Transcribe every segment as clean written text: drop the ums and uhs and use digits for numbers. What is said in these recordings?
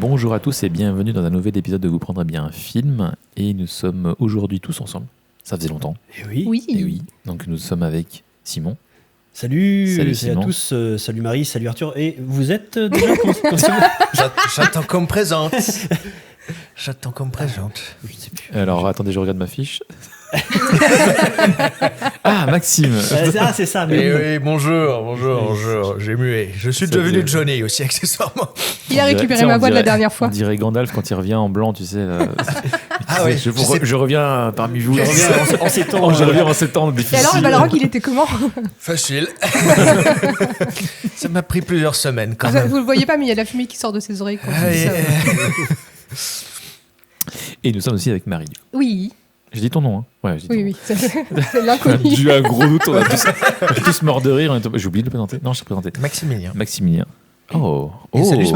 Bonjour à tous et bienvenue dans un nouvel épisode de Vous prendrez bien un film. Et nous sommes aujourd'hui tous ensemble. Ça faisait longtemps. Et oui. Oui. Et oui. Donc nous sommes avec Simon. Salut Simon. à tous, salut Marie, salut Arthur. Et vous êtes déjà comment J'attends qu'on me présente. J'attends qu'on me présente. Je sais plus. Alors attendez, je regarde ma fiche. Ah, Maxime. C'est ça. Eh oui, bonjour. J'ai mué. Je suis Ça devenu dit- Johnny aussi, accessoirement. Il a récupéré Tu sais, ma on voix de la dirait- dernière fois. On dirait Gandalf quand il revient en blanc, tu sais. Là. Ah oui, je reviens parmi vous. Je reviens en ces temps. Je reviens en ces temps Et difficiles. alors, le Balrog, il était comment Facile. Ça m'a pris plusieurs semaines quand vous, même. vous le voyez pas, mais il y a de la fumée qui sort de ses oreilles. Quand il dit ça. Et nous sommes aussi avec Marie. Oui, Je dis ton nom, hein. Ouais, je dis ton oui, nom. oui. C'est l'inconnu. J'ai eu un gros doute, on a tous mort de rire. J'ai oublié de le présenter. Non, je t'ai présenté. Maximilien. Maximilien. Oh. Et salut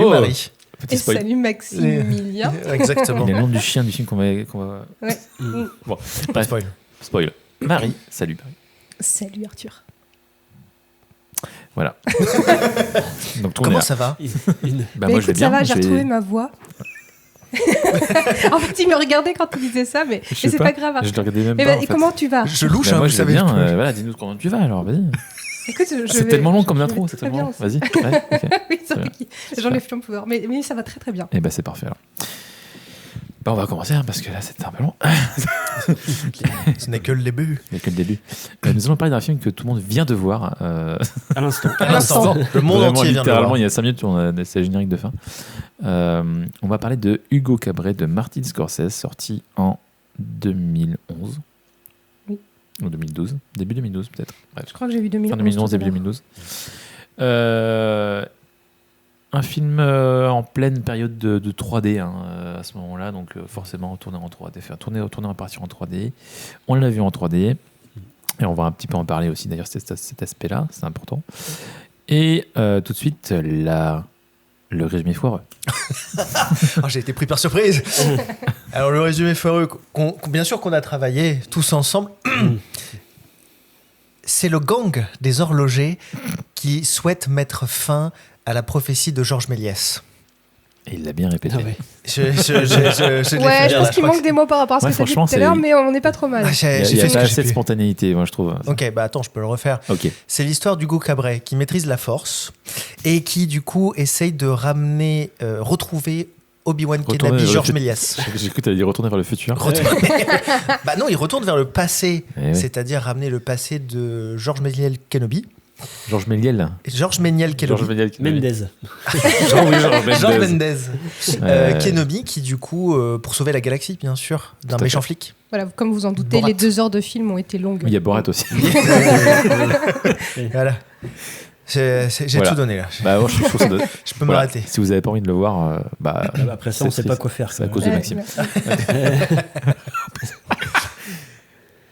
Oh. Marie. Petit Et spoil. salut Maximilien. Exactement. Il y a le nom du chien du film qu'on va. Ouais. Bon, bref, Spoil. spoil. Marie, salut Marie. Salut Arthur. Voilà. Donc, on est Comment là. ça va? Bah, Mais moi, je vais écoute, ça bien. va, j'ai je vais- retrouvé ma voix. En fait, il me regardait quand il disait ça, mais Je sais c'est pas grave. Je Arthur. le regardais même Et, pas. ben, en et fait. comment tu vas? Je louche, Bah, hein, moi, vous je vais savez. bien. Voilà, dis-nous comment tu vas alors, vas-y. Écoute, C'est tellement long comme je intro, vais c'est très tellement long. bien. Vas-y. Ouais, ok. Oui, c'est Très vrai. J'enlève plein de pouvoir. Mais ça va très très bien. Et bah, c'est parfait alors. Bah, on va commencer hein, parce que là, c'était un peu long. Ce n'est que le début. Il n'y a que le début. Nous allons parler d'un film que tout le monde vient de voir. À l'instant. À l'instant, le monde Vraiment, entier vient de le littéralement, voir. il y a 5 minutes, on a c'est le générique de fin. On va parler de Hugo Cabret de Martin Scorsese, sorti en 2011. Oui. Ou 2012. Début 2012, peut-être. Bref. Je crois que j'ai vu 2011. Fin 2011, début tout à l'heure. 2012. Un film en pleine période de 3D hein, à ce moment-là, donc forcément tourné en 3D, tourner en partie en 3D. On l'a vu en 3D, et on va un petit peu en parler aussi d'ailleurs, cet aspect-là, c'est important. Et tout de suite, le résumé foireux. Ah, j'ai été pris par surprise. Alors le résumé foireux, bien sûr qu'on a travaillé tous ensemble. C'est le gang des horlogers qui souhaite mettre fin à la prophétie de Georges Méliès. Et il l'a bien répété. Ah ouais. Je l'ai fait Ouais, je bien, pense là, qu'il crois manque des mots par rapport à ce Ouais, que tu as dit tout franchement, à l'heure, c'est- mais on n'est pas trop mal. Ah, Il j'ai n'y a fait ce pas que assez j'ai de pu. spontanéité, moi je trouve. Ok, bah attends, je peux le refaire. Ok. C'est l'histoire d'Hugo Cabret qui maîtrise la force et qui du coup essaye de ramener, retrouver Obi-Wan Retourner Kenobi, vers le Georges fut- Méliès. J'ai cru que tu allais dire retourner vers le futur. Bah non, il retourne vers le passé, Eh oui. c'est-à-dire ramener le passé de Georges Méliel Kenobi. Georges Méliel. Georges Méniel Kenobi. Georges Méliel. Mendez. Georges Mendez. Ouais. Kenobi qui du coup, pour sauver la galaxie bien sûr, d'un Tout à méchant fait. flic. Voilà, comme vous en doutez, Borat. les 2 heures de film ont été longues. Il y a Borat aussi. Voilà. J'ai Voilà. tout donné là. Bah, moi, je trouve ça Je peux Voilà. m'arrêter. Si vous n'avez pas envie de le voir, bah, Après ça, on c'est sait pas triste. quoi faire. C'est à quoi. cause de Ouais, Maxime. ouais.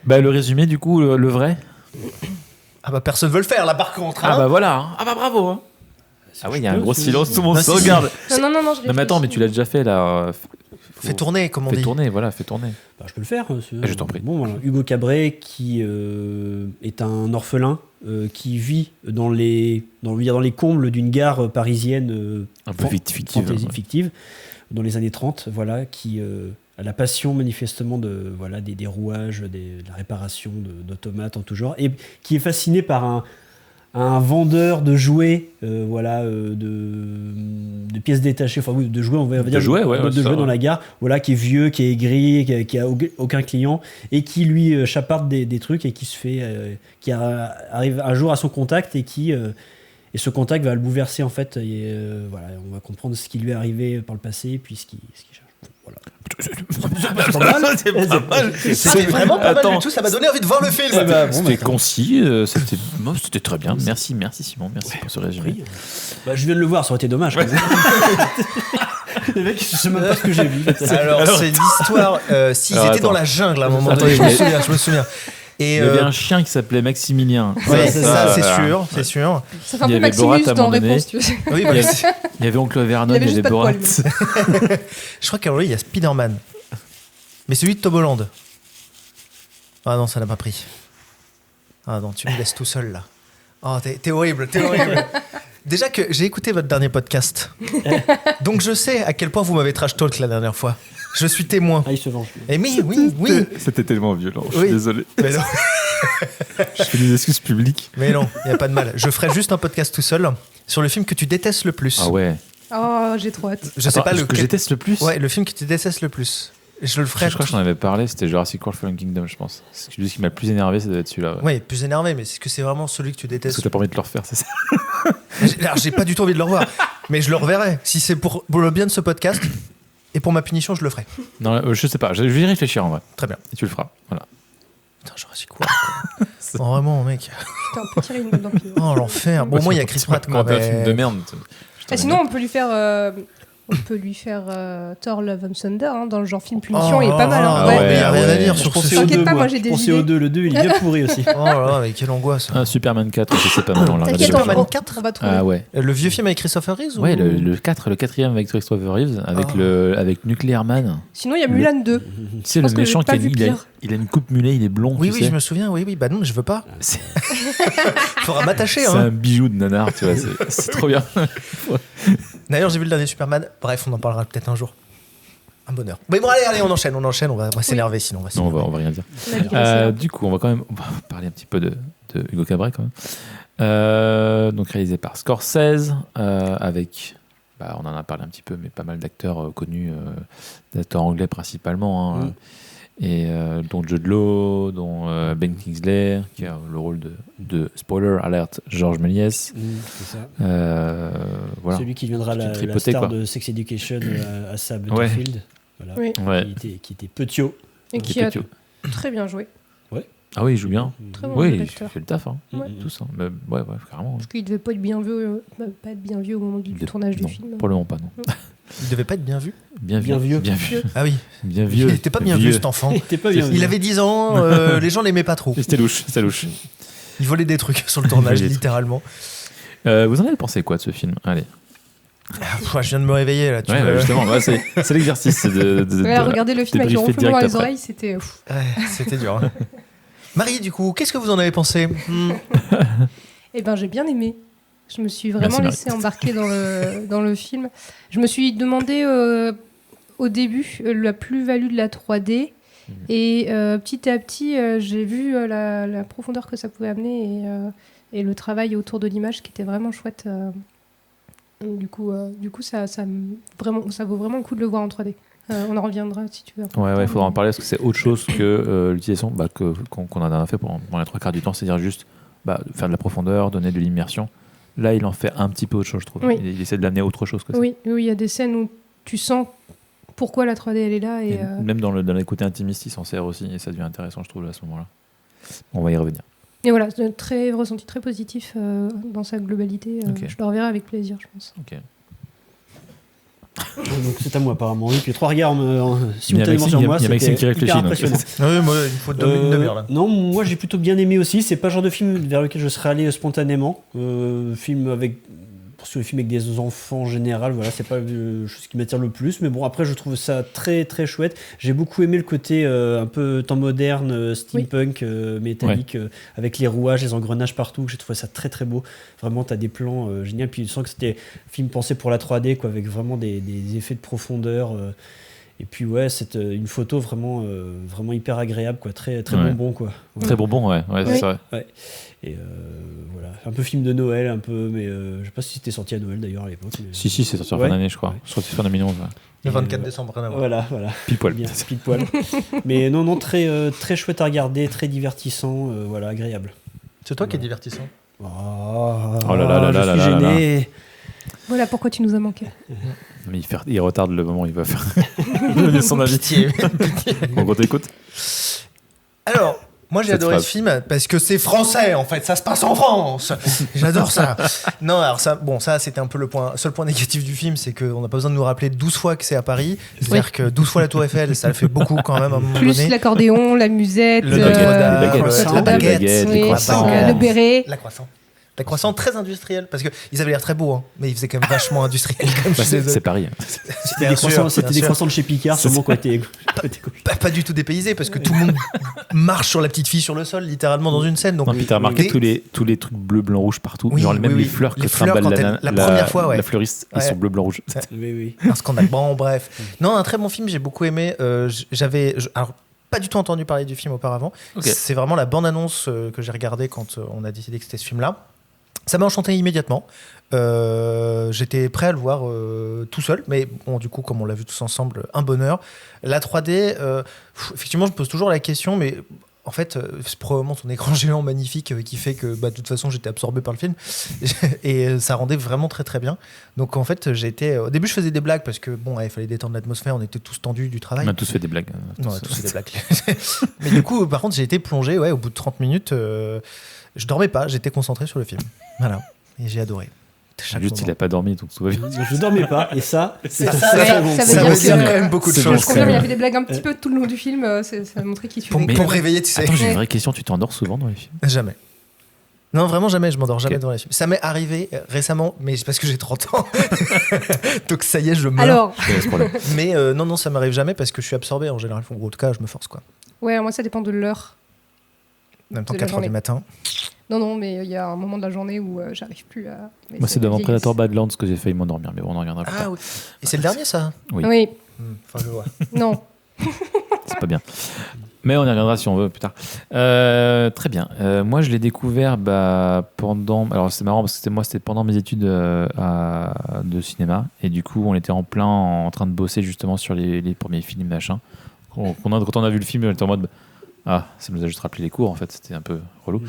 Bah, le résumé, du coup, le vrai. Ah bah personne veut le faire là par contre. Ah hein. bah voilà. Hein. Ah bah bravo. Hein. Ah oui, il y a un gros silence, tout le monde Non, se si, si. regarde. Non, non, je Non mais attends, mais tu l'as déjà fait là. Fais tourner comme on Fais dit. tourner, voilà, fais tourner. Bah, je peux le faire. Je t'en prie. Bon, voilà. Hugo Cabret, qui est un orphelin qui vit dans les combles d'une gare parisienne Un peu fictive. fantaisie Ouais. fictive, dans les années 30, voilà, qui a la passion manifestement des rouages, de la réparation d'automates en tout genre, et qui est fasciné par un vendeur de jouets, de pièces détachées, enfin oui, de jouets, on va dire, jouets, ouais, de c'est ça, jouets dans ouais. la gare, voilà, qui est vieux, qui est aigri, qui a aucun client, et qui lui chaparde des trucs et qui se fait, arrive un jour à son contact et et ce contact va le bouleverser en fait. Et, voilà, on va comprendre ce qui lui est arrivé par le passé et puis ce qu'il cherche. Voilà. C'est pas mal. C'était vraiment pas mal Attends. du tout, ça m'a donné envie de voir le film. Eh ben, bon, C'était bah, concis, c'était très bien. Merci Simon, merci pour ce résumé. oui. Bah, je viens de le voir, ça aurait été dommage. quand même. Les mecs, je sais même pas ce que j'ai vu. Alors, c'est l'histoire. S'ils Alors, étaient attends. dans la jungle à un moment Attends, donné, il y a- je me souviens. Et Il y avait un chien qui s'appelait Maximilien. ouais, ça, c'est voilà. sûr, c'est sûr. Ça fait un Il y peu avait Borat Maximus à un dans moment donné. Réponse, tu sais. Oui, Il y bah, avait- Il y avait Oncle Vernon, Il avait il y avait juste pas de Borat. poils, je crois qu'à il y a Spider-Man. Mais celui de Tom Holland. Ah non, ça n'a pas pris. Ah non, tu me laisses tout seul là. Oh, t'es horrible, t'es horrible. Déjà que j'ai écouté votre dernier podcast. Donc je sais à quel point vous m'avez trash talk la dernière fois. Je suis témoin. Ah, il se venge. Et oui. C'était tellement violent, je Oui. suis désolé. Mais non, Je fais des excuses publiques. il n'y a pas de mal. Je ferai juste un podcast tout seul sur le film que tu détestes le plus. Ah ouais. Oh, j'ai trop hâte. Je sais pas ce que je déteste le plus. Ouais, le film que tu détestes le plus. Je le ferai. Je crois que j'en avais parlé, c'était Jurassic World Fallen Kingdom, je pense. Celui qui m'a le plus énervé, ça doit être celui-là. Ouais. Ouais, plus énervé, mais est-ce que c'est vraiment celui que tu Parce détestes? que t'as pas envie de le refaire, c'est ça. Alors, j'ai pas du tout envie de le revoir, mais je le reverrai. Si c'est pour le bien de ce podcast et pour ma punition, je le ferai. Non, je sais pas, je vais y réfléchir en vrai. Très bien. Et tu le feras. Voilà. Putain, Jurassic World. Quoi. Oh, vraiment, mec. Putain, on peut tirer une balle dans le pied. Oh, l'enfer. Bon, moi, il y a Chris Pratt. Quoi, un film de merde. Ah, sinon, on peut lui faire. Thor Love and Thunder dans le genre film punition, il est pas mal. Hein. Ah Ouais. ouais. Il y a rien à dire Je sur pensais ce au T'inquiète 2, pas, moi, moi. j'ai Je des pensais idées. au 2, le 2, il est bien pourri aussi. Oh là là, mais quelle angoisse. Un Superman 4, je sais pas mal, on l'a regardé. T'inquiète, Superman on 4. va trouver. Ah ouais. Le vieux film avec Christopher Reeves Ouais, ou... le 4, le quatrième avec Christopher Reeves, avec Nuclear Man. Sinon, il y a Mulan 2. Tu sais, le pense que méchant j'ai pas vu il a pire. une coupe mulet, il est blond. Oui, tu oui, sais. je me souviens. Oui, bah non, je veux pas. C'est Faudra m'attacher. c'est Hein. un bijou de nanar, tu vois. C'est trop bien. D'ailleurs, j'ai vu le dernier Superman. Bref, on en parlera peut-être un jour. Un bonheur. Mais bon, allez, on enchaîne. On va s'énerver sinon. Non, on va rien dire. On a dit qu'on s'est- Du coup, on va parler un petit peu de Hugo Cabret quand même. Donc réalisé par Scorsese, avec, on en a parlé un petit peu, mais pas mal d'acteurs connus, d'acteurs anglais principalement, hein, et dont Jude Law, dont Ben Kingsley, qui a le rôle de spoiler alert, Georges Méliès. C'est ça. Voilà. Celui qui deviendra la tripoté, star quoi. de Sex Education à sa Ouais. Butterfield. Voilà. Oui. Ouais. Qui était petio. Et Qui qui a était petit. très bien joué. Ah oui, il joue bien. Très bon Oui, jeu il d'acteur. fait le taf, hein. Ouais. Tous. Hein. Mais, ouais, carrément. Parce qu'il devait pas être bien vieux, au moment du tournage du Non, film. pour le moment pas, non. Il devait pas être bien vu. Bien Bien vieux. Bien vieux. Ah oui. Bien vieux. Il était pas bien vu cet enfant. Il était pas bien. Il avait 10 ans. Les gens l'aimaient pas trop. C'était louche, c'est louche. Il volait des trucs sur le tournage, Il volait des littéralement. Vous en avez pensé quoi de ce film? Allez. Je viens de me réveiller là. Justement, c'est l'exercice. C'est Ouais, regarder le film avec le débriefer ronflement dans direct les après. oreilles, c'était. Ouais, c'était dur. Hein. Marie, du coup, qu'est-ce que vous en avez pensé? Eh ben, j'ai bien aimé. Je me suis vraiment Merci, laissée embarquer dans le film. Je me suis demandé au début la plus-value de la 3D. Et petit à petit, j'ai vu la profondeur que ça pouvait amener et le travail autour de l'image qui était vraiment chouette. Du coup, ça vaut vraiment le coup de le voir en 3D. On en reviendra si tu veux. Ouais, il faudra en parler parce que c'est autre chose que l'utilisation qu'on en a fait pendant les 3 quarts du temps, c'est-à-dire juste faire de la profondeur, donner de l'immersion. Là, il en fait un petit peu autre chose, je trouve. Oui. Il essaie de l'amener à autre chose que ça. Oui, il y a des scènes où tu sens pourquoi la 3D elle est là. Et même dans le côté intimiste, il s'en sert aussi et ça devient intéressant, je trouve, à ce moment-là. On va y revenir. Et voilà, c'est un ressenti très positif dans sa globalité. Ok. Je le reverrai avec plaisir, je pense. Ok. Donc c'est à moi apparemment. Oui, puis 3 regards simultanément Maxime, sur il y a- moi. il y a Maxime c'était qui réfléchit, hyper donc. impressionnant. Oui, moi, il faut une demi-heure là. Non, moi j'ai plutôt bien aimé aussi. C'est pas le genre de film vers lequel je serais allé spontanément. Film avec. Sur les films avec des enfants en général, voilà, c'est pas ce qui m'attire le plus. Mais bon, après, je trouve ça très très chouette. J'ai beaucoup aimé le côté un peu temps moderne, steampunk, métallique, avec les rouages, les engrenages partout. J'ai trouvé ça très très beau. Vraiment, t'as des plans géniaux. Puis je sens que c'était un film pensé pour la 3D, quoi, avec vraiment des effets de profondeur. Et puis ouais, c'est une photo vraiment hyper agréable, quoi, très très bonbon, quoi. Très bonbon, ouais, c'est vrai. Ouais. Et voilà, un peu film de Noël, un peu, mais je sais pas si c'était sorti à Noël d'ailleurs à l'époque. Mais... Si, c'est sorti en fin d'année, je crois. Sorti fin 2011. Ouais. Le 24 décembre, rien à voir. Voilà. Pile poil. Bien, pile poil. Mais non, très très chouette à regarder, très divertissant, voilà, agréable. C'est toi qui es divertissant. Oh là là je là suis là là gêné. Voilà pourquoi tu nous as manqué. Mais il retarde le moment où il va faire donner son avis. Pitié. On t'écoute. Alors, moi j'ai Cette adoré phrase. ce film parce que c'est français en fait, ça se passe en France. J'adore ça. Non, alors ça c'était un peu le seul point négatif du film, c'est qu'on n'a pas besoin de nous rappeler 12 fois que c'est à Paris. C'est-à-dire que 12 fois la Tour Eiffel, ça le fait beaucoup quand même à un moment Plus donné. l'accordéon, la musette, Le Notre-Dame, Notre-Dame, les baguettes, oui, les croissants. le béret. La croissant. La croissant très industriel, parce qu'ils avaient l'air très beaux, hein, mais ils faisaient quand même vachement industriel. Comme je suis désolé. C'est Paris. C'était des croissants de chez Picard, seulement côté. Pas du tout dépaysé, parce que tout le monde marche sur la petite fille sur le sol, littéralement dans une scène. Donc, Non, puis t'as remarqué tous les trucs bleu, blanc, rouge partout. Oui, Genre même oui, les oui. fleurs Les que fleurs, trimballe quand la première fois, ouais. la fleuriste, ils Ouais. sont bleu, blanc, rouge. Oui. un scandale. Bon, bref. Non, un très bon film, j'ai beaucoup aimé. Alors, pas du tout entendu parler du film auparavant. Ok. C'est vraiment la bande-annonce que j'ai regardée quand on a décidé que c'était ce film-là. Ça m'a enchanté immédiatement. J'étais prêt à le voir tout seul, mais bon, du coup, comme on l'a vu tous ensemble, un bonheur. La 3D, effectivement, je me pose toujours la question, mais en fait, c'est probablement son écran géant magnifique qui fait que, de toute façon, j'étais absorbé par le film et ça rendait vraiment très très bien. Donc en fait, au début, je faisais des blagues parce que bon, il fallait détendre l'atmosphère, on était tous tendus du travail. On a tous fait des blagues. Non, on a tous fait des blagues. Mais du coup, par contre, j'ai été plongé, au bout de 30 minutes, je dormais pas, j'étais concentré sur le film. Voilà, et j'ai adoré. Chaque Juste, moment. il a pas dormi, donc tout va bien. Je dormais pas, et ça, Ouais, Ça ça veut veut dire que- quand même beaucoup de c'est Je choses. confirme, il a fait des blagues un petit peu tout le long du film. Ça a montré qu'il Pour suivait. me réveiller, tu sais. Attends, j'ai Ouais. une vraie question. Tu t'endors souvent dans les films? Jamais. Non, vraiment jamais, je m'endors jamais Ok. devant les films. Ça m'est arrivé récemment, mais c'est parce que j'ai 30 ans. Donc ça y est, je meurs. Alors, C'est ce problème. Mais non, ça m'arrive jamais parce que je suis absorbé en général. En tout cas, je me force quoi. ouais, moi, ça dépend de l'heure. En même temps, De la 4h du journée. matin. Non, mais il y a un moment de la journée où j'arrive plus à. mais Moi, c'est devant vieillesse. Predator Badlands que j'ai failli m'endormir, mais bon, on en reviendra plus Ah tard. oui. Et c'est le dernier, ça Oui. Oui, Enfin, je vois. non. C'est pas bien. Mais on y reviendra si on veut plus tard. Très bien. Moi, je l'ai découvert pendant. Alors, c'est marrant parce que c'était pendant mes études de cinéma. Et du coup, on était en plein en train de bosser justement sur les premiers films, machin. Quand on a vu le film, on était en mode. Ah, ça nous a juste rappelé les cours, en fait. C'était un peu relou.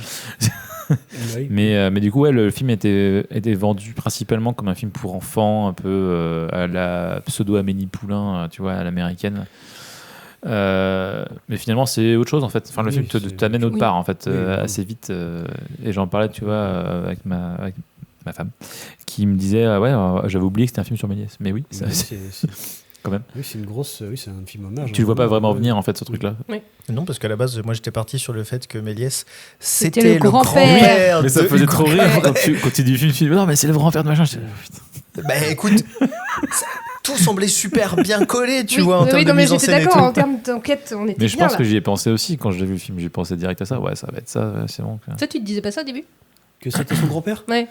Oui. Mais du coup, ouais, le film était vendu principalement comme un film pour enfants, un peu à la pseudo-Amélie Poulain, tu vois, à l'américaine. Mais finalement, c'est autre chose, en fait. Enfin, le Oui, film c'est- t'amène autre Oui. part, en fait, Oui, oui. assez vite. Et j'en parlais, tu vois, avec ma femme, qui me disait, j'avais oublié que c'était un film sur Méliès. Mais oui, ça, Oui, c'est- quand même. Oui, c'est une grosse. Oui, c'est un film hommage. Tu le vois pas vraiment venir, en fait, ce truc-là. Non, parce qu'à la base, moi, j'étais parti sur le fait que Méliès, C'était c'était le le grand-père. grand-père. Mais ça de faisait Hugo trop rire Pratt. quand tu dis film. Non, mais c'est le grand-père de machin. J'étais, putain. Bah écoute, tout semblait super bien collé, tu Oui, vois, en oui, termes de non, mais mise en j'étais scène et d'accord, en tout. termes d'enquête, on était Mais je bien pense là. que j'y ai pensé aussi quand j'ai vu le film. J'ai pensé direct à ça. Ouais, ça va être ça, c'est bon. quoi. Ça, tu te disais pas ça au début? Que c'était son grand-père. Ouais.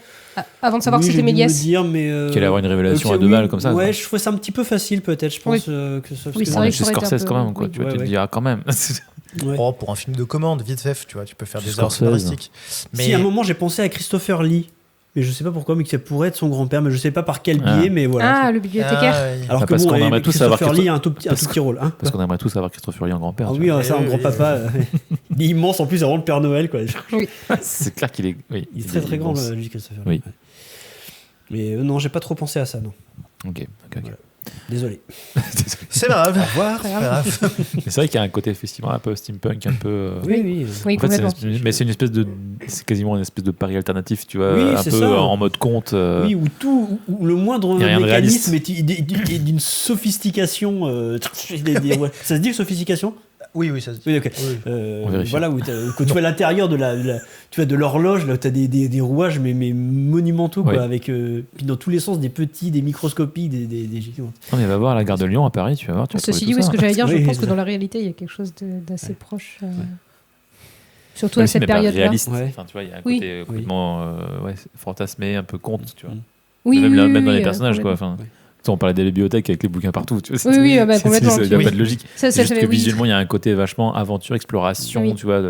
Avant de savoir Oui, que j'ai c'était dû me Méliès. dire, mais. Qu'il allait avoir une révélation ok, à deux oui, balles comme ça. Ouais, quoi. je trouvais ça un petit peu facile, peut-être. Je pense Oui. que ça. Oui, c'est Bon, vrai c'est que ça aurait été un Scorsese peu- quand même, quoi. oui. Tu vois, Ouais, tu te ouais. diras quand même. Ouais. Oh, pour un film de commande, vite fait, tu vois, tu peux faire des C'est erreurs Scorsese. scénaristiques. Si à un moment j'ai pensé à Christopher Lee, mais je sais pas pourquoi, mais que ça pourrait être son grand-père, mais je sais pas par quel Ah. biais, mais voilà. Ah, le bibliothécaire. ouais. Alors Ah, que parce bon, qu'on aimerait tous Christopher savoir Lee a un tout parce petit rôle. Hein. Parce qu'on aimerait tous avoir Christopher Lee en grand-père. Ah tu oui, vois. ça, un Oui, grand oui, papa. Il est immense, en plus, avant le Père Noël, quoi. C'est clair qu'il est. Oui, Il est très très grand, lui, Christopher Lee. Oui. Ouais. Mais non, j'ai pas trop pensé à ça, non. Ok. Voilà. Désolé. C'est pas grave. Au revoir. C'est pas grave. Mais c'est vrai qu'il y a un côté effectivement un peu steampunk, un peu. Oui, oui. Oui, En fait, complètement. mais c'est une espèce de, c'est quasiment une espèce de pari alternatif, tu vois, Oui, un c'est peu ça. en mode conte. Oui, où tout, où le moindre Y a rien de mécanisme réaliste. est d'une sophistication. Ouais. Ça se dit sophistication? Oui, ça se dit. Oui, ok. Oui. On vérifie. Voilà, où quand tu vois l'intérieur tu vois, de l'horloge, là, tu as des rouages mais monumentaux, quoi, Oui. avec puis dans tous les sens des petits, des microscopiques, des géants. Non, mais va voir la gare de Lyon à Paris, tu vas voir. Tu vas Ceci trouver dit, tout oui, ce ça. que j'allais dire, je Oui, pense que c'est dans la réalité, il y a quelque chose d'assez proche. Surtout Même à si cette n'est pas période-là. réaliste. Ouais. Enfin, tu vois, il y a un Oui. côté complètement fantasmé, un peu conte, tu vois. Oui, même oui, même oui, dans les oui, personnages, quoi. complètement. Enfin, tu sais, on parlait des bibliothèques avec les bouquins partout, tu vois. Oui, oui, bah, complètement. Il n'y a Oui. pas de logique. Ça, C'est juste j'avais- que oui. visuellement, il y a un côté vachement aventure, exploration, Oui. tu vois.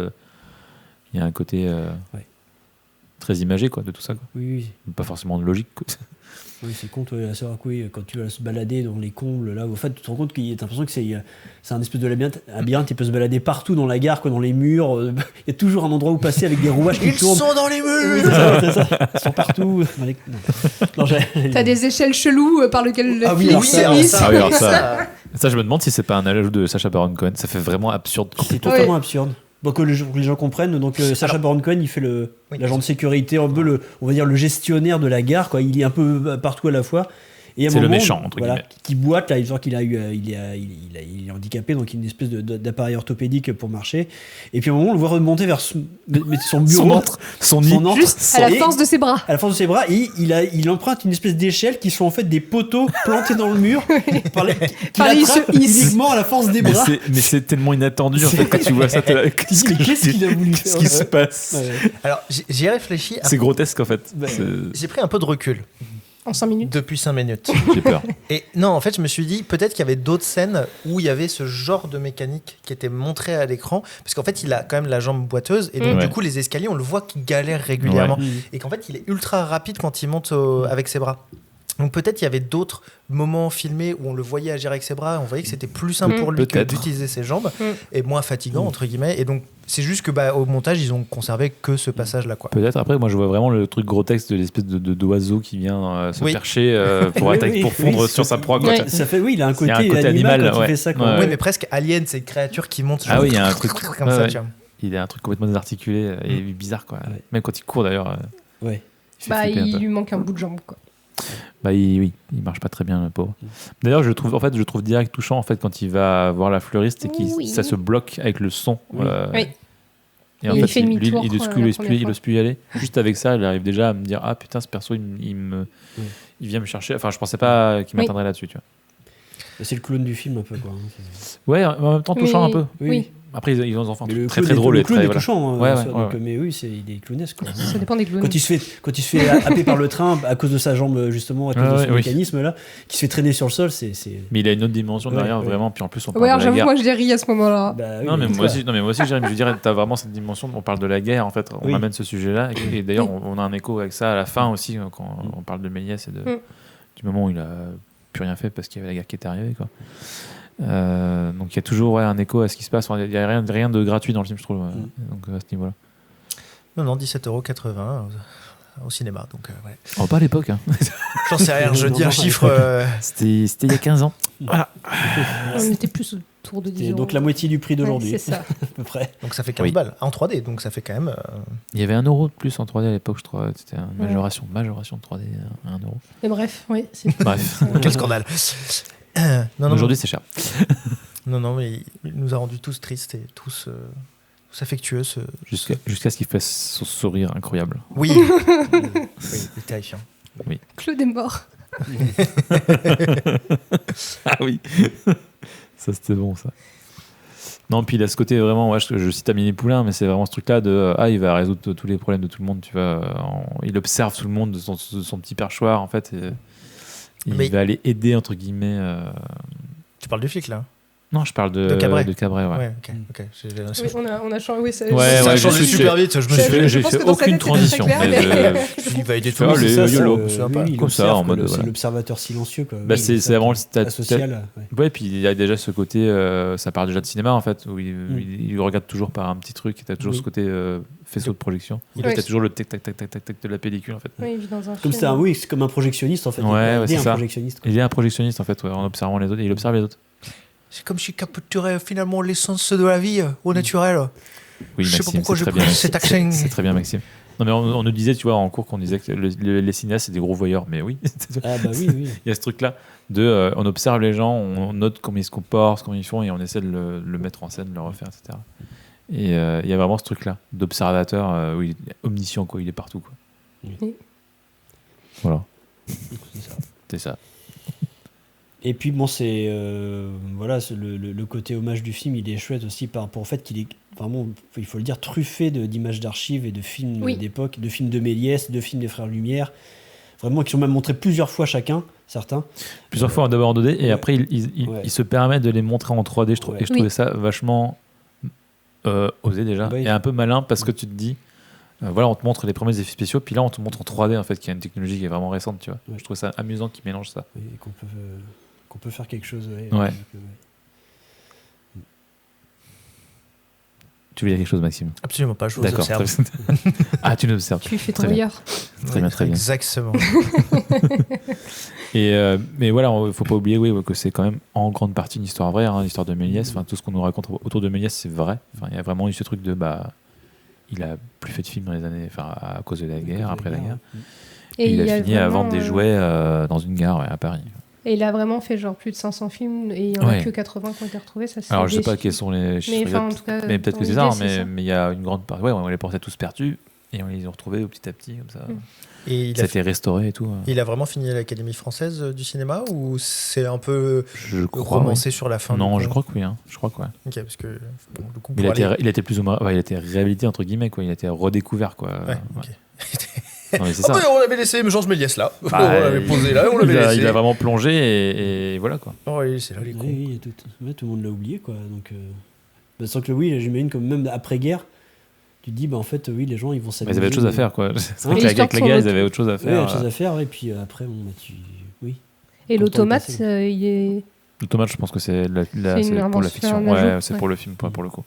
Il y a un côté Ouais. très imagé, quoi, de tout ça, quoi. Oui, Pas forcément de logique, quoi. oui, c'est con, toi, à savoir que, oui, quand tu vas se balader dans les combles, là, en fait, tu te rends compte qu'il y a l'impression que c'est un espèce de labyrinthe, il peut se balader partout dans la gare, quoi, dans les murs, il y a toujours un endroit où passer avec des rouages qui Ils tournent. sont dans les Oui, murs. c'est ça. Ils sont partout. Dans les- non, T'as des échelles cheloues par lesquelles Ah oui, Philippe alors se ça, glisse. Ah oui, alors ça, je me demande si c'est pas un ajout de Sacha Baron Cohen. Ça fait vraiment absurde. C'est totalement absurde. Donc que les gens comprennent, donc Sacha Baron Cohen, il fait Oui, l'agent de sécurité, un peu on va dire le gestionnaire de la gare, quoi. Il est un peu partout à la fois. Et à un C'est le moment, méchant, entre guillemets. qui boite, là, genre qu'il a eu, il est handicapé, donc il a une espèce d'appareil orthopédique pour marcher. Et puis à un moment, on le voit remonter vers son bureau, son nid. antre, Juste à la et- force de ses bras. à la force de ses bras, et il emprunte une espèce d'échelle qui sont en fait des poteaux plantés dans le mur qu'il Par les attrape se hisse. uniquement à la force des bras. Mais c'est tellement inattendu en fait quand tu vois ça. Qu'est-ce Qu'est-ce qu'il a voulu Qu'est-ce faire, qui se passe? Ouais. Alors, j'y ai réfléchi. C'est grotesque en fait. Ouais. J'ai pris un peu de recul En 5 minutes. depuis 5 minutes. J'ai peur. Et non, en fait, je me suis dit peut-être qu'il y avait d'autres scènes où il y avait ce genre de mécanique qui était montré à l'écran. Parce qu'en fait, il a quand même la jambe boiteuse. Et donc, Ouais. du coup, les escaliers, on le voit qu'il galère régulièrement. Ouais. Et qu'en fait, il est ultra rapide quand il monte avec ses bras. Donc peut-être il y avait d'autres moments filmés où on le voyait agir avec ses bras, on voyait que c'était plus simple pour lui que Peut-être. d'utiliser ses jambes Mm. et moins fatigant entre guillemets. Et donc c'est juste que au montage ils ont conservé que ce passage-là quoi. Peut-être après, moi je vois vraiment le truc grotesque de l'espèce d'oiseau qui vient se Oui. percher pour, Oui, pour fondre oui, sur ça- sa proie. quoi. Ouais. Ça fait, oui, il a un côté, Il y a un côté animal, animal, quand ouais. il fait ça. Quoi. Ouais. Oui mais presque Alien, c'est une créature qui monte. Ah oui, il y a un truc comme ouais, ça. ouais. Tu vois. Il a un truc complètement désarticulé et bizarre quoi. Ouais. Même quand il court d'ailleurs. Ouais. Il fait Bah, flipper un il peu. lui manque un bout de jambe, quoi. Bah, oui, il marche pas très bien le pauvre. D'ailleurs, je trouve direct touchant en fait quand il va voir la fleuriste et Oui. ça se bloque avec le son. Oui. Oui. Et en Il fait, fait lui, demi-tour, il ose la plus, première il ose plus y aller. Juste avec ça, il arrive déjà à me dire ah putain ce perso il vient me chercher. Enfin, je pensais pas qu'il Oui. m'atteindrait là-dessus, tu vois. C'est le clown du film un peu. Quoi. Ouais, en même temps touchant Mais- un peu. Oui. Après, ils ont des enfants Mais le très clown très est- drôles le et clown très est voilà. touchant. Ouais, ça, ouais, donc, ouais. mais oui, il est clownesque. Quoi. Ça dépend des clowns. Quand il se fait happer par le train à cause de sa jambe, justement, à cause Ah de ouais, son oui. mécanisme là, qui se fait traîner sur le sol, c'est. Mais il a une autre dimension Ouais, derrière ouais. vraiment. Puis en plus, on parle Ouais, alors de la j'avoue, guerre. moi j'ai ri à ce moment-là. Bah, oui, Non mais, mais moi aussi, Jérémy, je veux dire, t'as vraiment cette dimension, on parle de la guerre en fait, on Oui. amène ce sujet-là, et d'ailleurs Oui. on a un écho avec ça à la fin aussi, quand on parle de Méliès et du moment où il a plus rien fait parce qu'il y avait la guerre qui était arrivée. Quoi. Donc il y a toujours un écho à ce qui se passe, il n'y a rien de gratuit dans le film je trouve, donc à ce niveau-là. Non 17,80 € au cinéma donc ouais. Oh, pas à l'époque, hein. J'en sais rien, je Non, dis un non, chiffre. C'était il y a 15 ans. On était plus autour de 10 C'est euros. donc la moitié du prix d'aujourd'hui, Ouais, c'est ça. à peu près. Donc ça fait 15 Oui. balles en 3D donc ça fait quand même. Il y avait 1 euro de plus en 3D à l'époque je crois, c'était une majoration de 3D à 1 euro. Mais bref, oui. c'est- Bref, Quel scandale. Non, aujourd'hui c'est cher. non, mais il nous a rendus tous tristes et tous affectueux. Jusqu'à ce qu'il fasse son sourire incroyable. Oui, oui, c'est terrifiant. Claude est mort. Ah oui, ça c'était bon ça. Non, puis il a ce côté vraiment, ouais, je cite Amélie Poulain, mais c'est vraiment ce truc-là de il va résoudre tous les problèmes de tout le monde, tu vois. Il observe tout le monde de son petit perchoir en fait. Et il Mais- va aller aider entre guillemets. Tu parles du flic là. Non, je parle de Cabret. ouais. Ouais, ok. Oui, on a changé. Oui, ça, Ouais, Ça a ouais, changé je super suis- vite. Je me Je- suis je fait. J'ai pense fait que dans sa aucune tête, c'était transition. très clair, mais mais- Il va aider tout Ah, le monde. les- C'est ça, YOLO. oui, sympa. il Comme ça, observe, en mode, c'est voilà. l'observateur silencieux. Quoi. Bah, Oui, c'est vraiment asocial. Ouais. Ouais, puis il y a déjà ce côté, ça part déjà de cinéma en fait, où il regarde toujours par un petit truc, et t'as toujours Oui. ce côté faisceau de projection. Oui. T'as toujours le tac tac tac tac tac tac de la pellicule en fait. Oui, il vit dans un Comme film. c'est comme un projectionniste en fait. Ouais, Il est c'est un ça. projectionniste. quoi. Il est un projectionniste en fait, ouais, en observant les autres, et il observe les autres. C'est comme si capturait finalement l'essence de la vie au naturel. Oui, Je sais pas Maxime, pourquoi c'est j'ai très pris bien. cet accent. C'est très bien, Maxime. Non, mais on nous disait, tu vois, en cours, qu'on disait que les cinéastes, c'est des gros voyeurs. Mais oui, Ah bah oui, oui. il y a ce truc-là de on observe les gens, on note comment ils se comportent, comment ils font, et on essaie de le mettre en scène, de le refaire, etc. Et il y a vraiment ce truc-là d'observateur, où il est omniscient, quoi, il est partout, quoi. Oui. Voilà, C'est ça. c'est ça. Et puis bon, c'est voilà, le côté hommage du film, il est chouette aussi par rapport au fait qu'il est vraiment, il faut le dire, truffé d'images d'archives et de films Oui. d'époque, de films de Méliès, de films des Frères Lumière, vraiment qui sont même montrés plusieurs fois chacun, certains. Plusieurs fois d'abord en 2D, et ouais. après, il Ouais. se permet de les montrer en 3D, je trouve, Ouais. et je Oui. trouvais ça vachement osé déjà, Oui. et un peu malin, parce que tu te dis, voilà, on te montre les premiers effets spéciaux, puis là, on te montre en 3D, en fait, qui a une technologie qui est vraiment récente, tu vois. Ouais. Je trouve ça amusant qu'ils mélangent ça. Et qu'on peut faire quelque chose. Ouais. Tu veux dire quelque chose, Maxime? Absolument pas, je vous D'accord. observe. très bien. Ah, tu nous observes. Tu fais ton Très bien. meilleur. Très bien, très bien. Exactement. Et mais voilà, il faut pas oublier que c'est quand même en grande partie une histoire vraie, hein, l'histoire de Méliès. Enfin, tout ce qu'on nous raconte autour de Méliès, c'est vrai. Enfin, il y a vraiment eu ce truc de il a plus fait de films dans les années, enfin à cause de la guerre, après la guerre. Et Et il y a fini à vraiment, vendre des jouets dans une gare, ouais, à Paris. Et il a vraiment fait genre plus de 500 films et il n'y en a Ouais. que 80 qui ont été retrouvés. Ça, c'est Alors, je sais des pas chiffres. quels sont les chiffres Mais enfin, en exacts, tout cas, mais peut-être dans que c'est l'idée, ça, c'est ça. mais il y a une grande partie. Ouais, on les pensait tous perdus et on les a retrouvés petit à petit, comme ça. Et Ça a été restauré et tout. il a vraiment fini à l'Académie française du cinéma ou c'est un peu Je crois. romancé sur la fin Oui. Non, du je coup crois que oui. Je crois que ouais. Ok, parce que bon, le coup Mais pour aller... il a été plus ou moins. Ouais, il a été réhabilité, entre guillemets, quoi. Il a été redécouvert, quoi. Ouais, ok. Non, mais c'est Ah ça. bah, on l'avait laissé Georges Méliès là. Bah, on l'avait posé là, on l'avait laissé. il a vraiment plongé et voilà, quoi. Oh, oui, c'est là les Oui, cons. oui, tout le monde l'a oublié, quoi. Donc, sans que oui, j'imagine que même après-guerre, tu te dis, bah en fait, oui, les gens, ils vont Mais s'amuser. ils avaient autre chose à faire, quoi. C'est vrai Mais que l'histoire avec les gars, tourne ils avaient autre chose à Oui, faire. autre chose à faire, et puis après, bon, bah, oui. Et Content de l'automate, passer. il est. L'automate, je pense que c'est C'est une c'est pour la invention, fiction. un Ouais, ajout, c'est ouais. pour le film, pas pour le coup.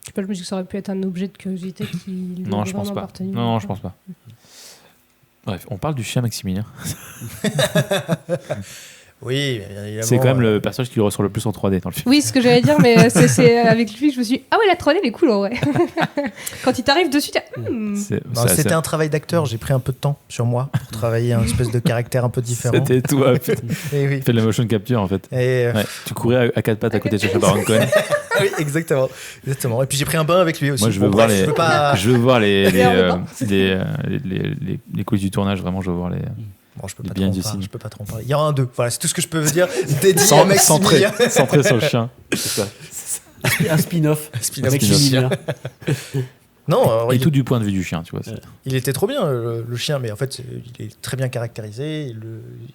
Je sais pas, je me dis que ça aurait pu être un objet de curiosité qui. lui Non, aurait je pense vraiment pas. appartenu. Non, je pense pas. Bref, on parle du chien Maximilien. Oui, bien évidemment. C'est quand même le personnage qui le ressort le plus en 3D dans le film. Oui, ce que j'allais dire, mais c'est avec lui que je me suis dit, ah ouais, la 3D, elle est cool en vrai. Quand il t'arrive dessus, t'as. C'était un travail d'acteur, j'ai pris un peu de temps sur moi pour travailler un espèce de caractère un peu différent. C'était toi. Putain. Et oui. Fais de la motion capture en fait. Et, Ouais, tu courais à quatre pattes à côté de Sacha Baron Cohen. oui, exactement. Et puis j'ai pris un bain avec lui aussi. Moi, je veux Bon, voir bref, les. je peux pas... Je veux voir les Les coulisses du tournage. Vraiment, je veux voir les. Bon, je peux Les pas biens trop en du parler, signe. je peux pas trop en parler. Il y en a un deux. Voilà, c'est tout ce que je peux dire. Dédié à Maximilien. Centré sur le chien. C'est ça. Un spin-off. Spin-off avec du chien. Maximilien. Non, alors, Et tout du point de vue du chien, tu vois. il était trop bien le chien, mais en fait il est très bien caractérisé.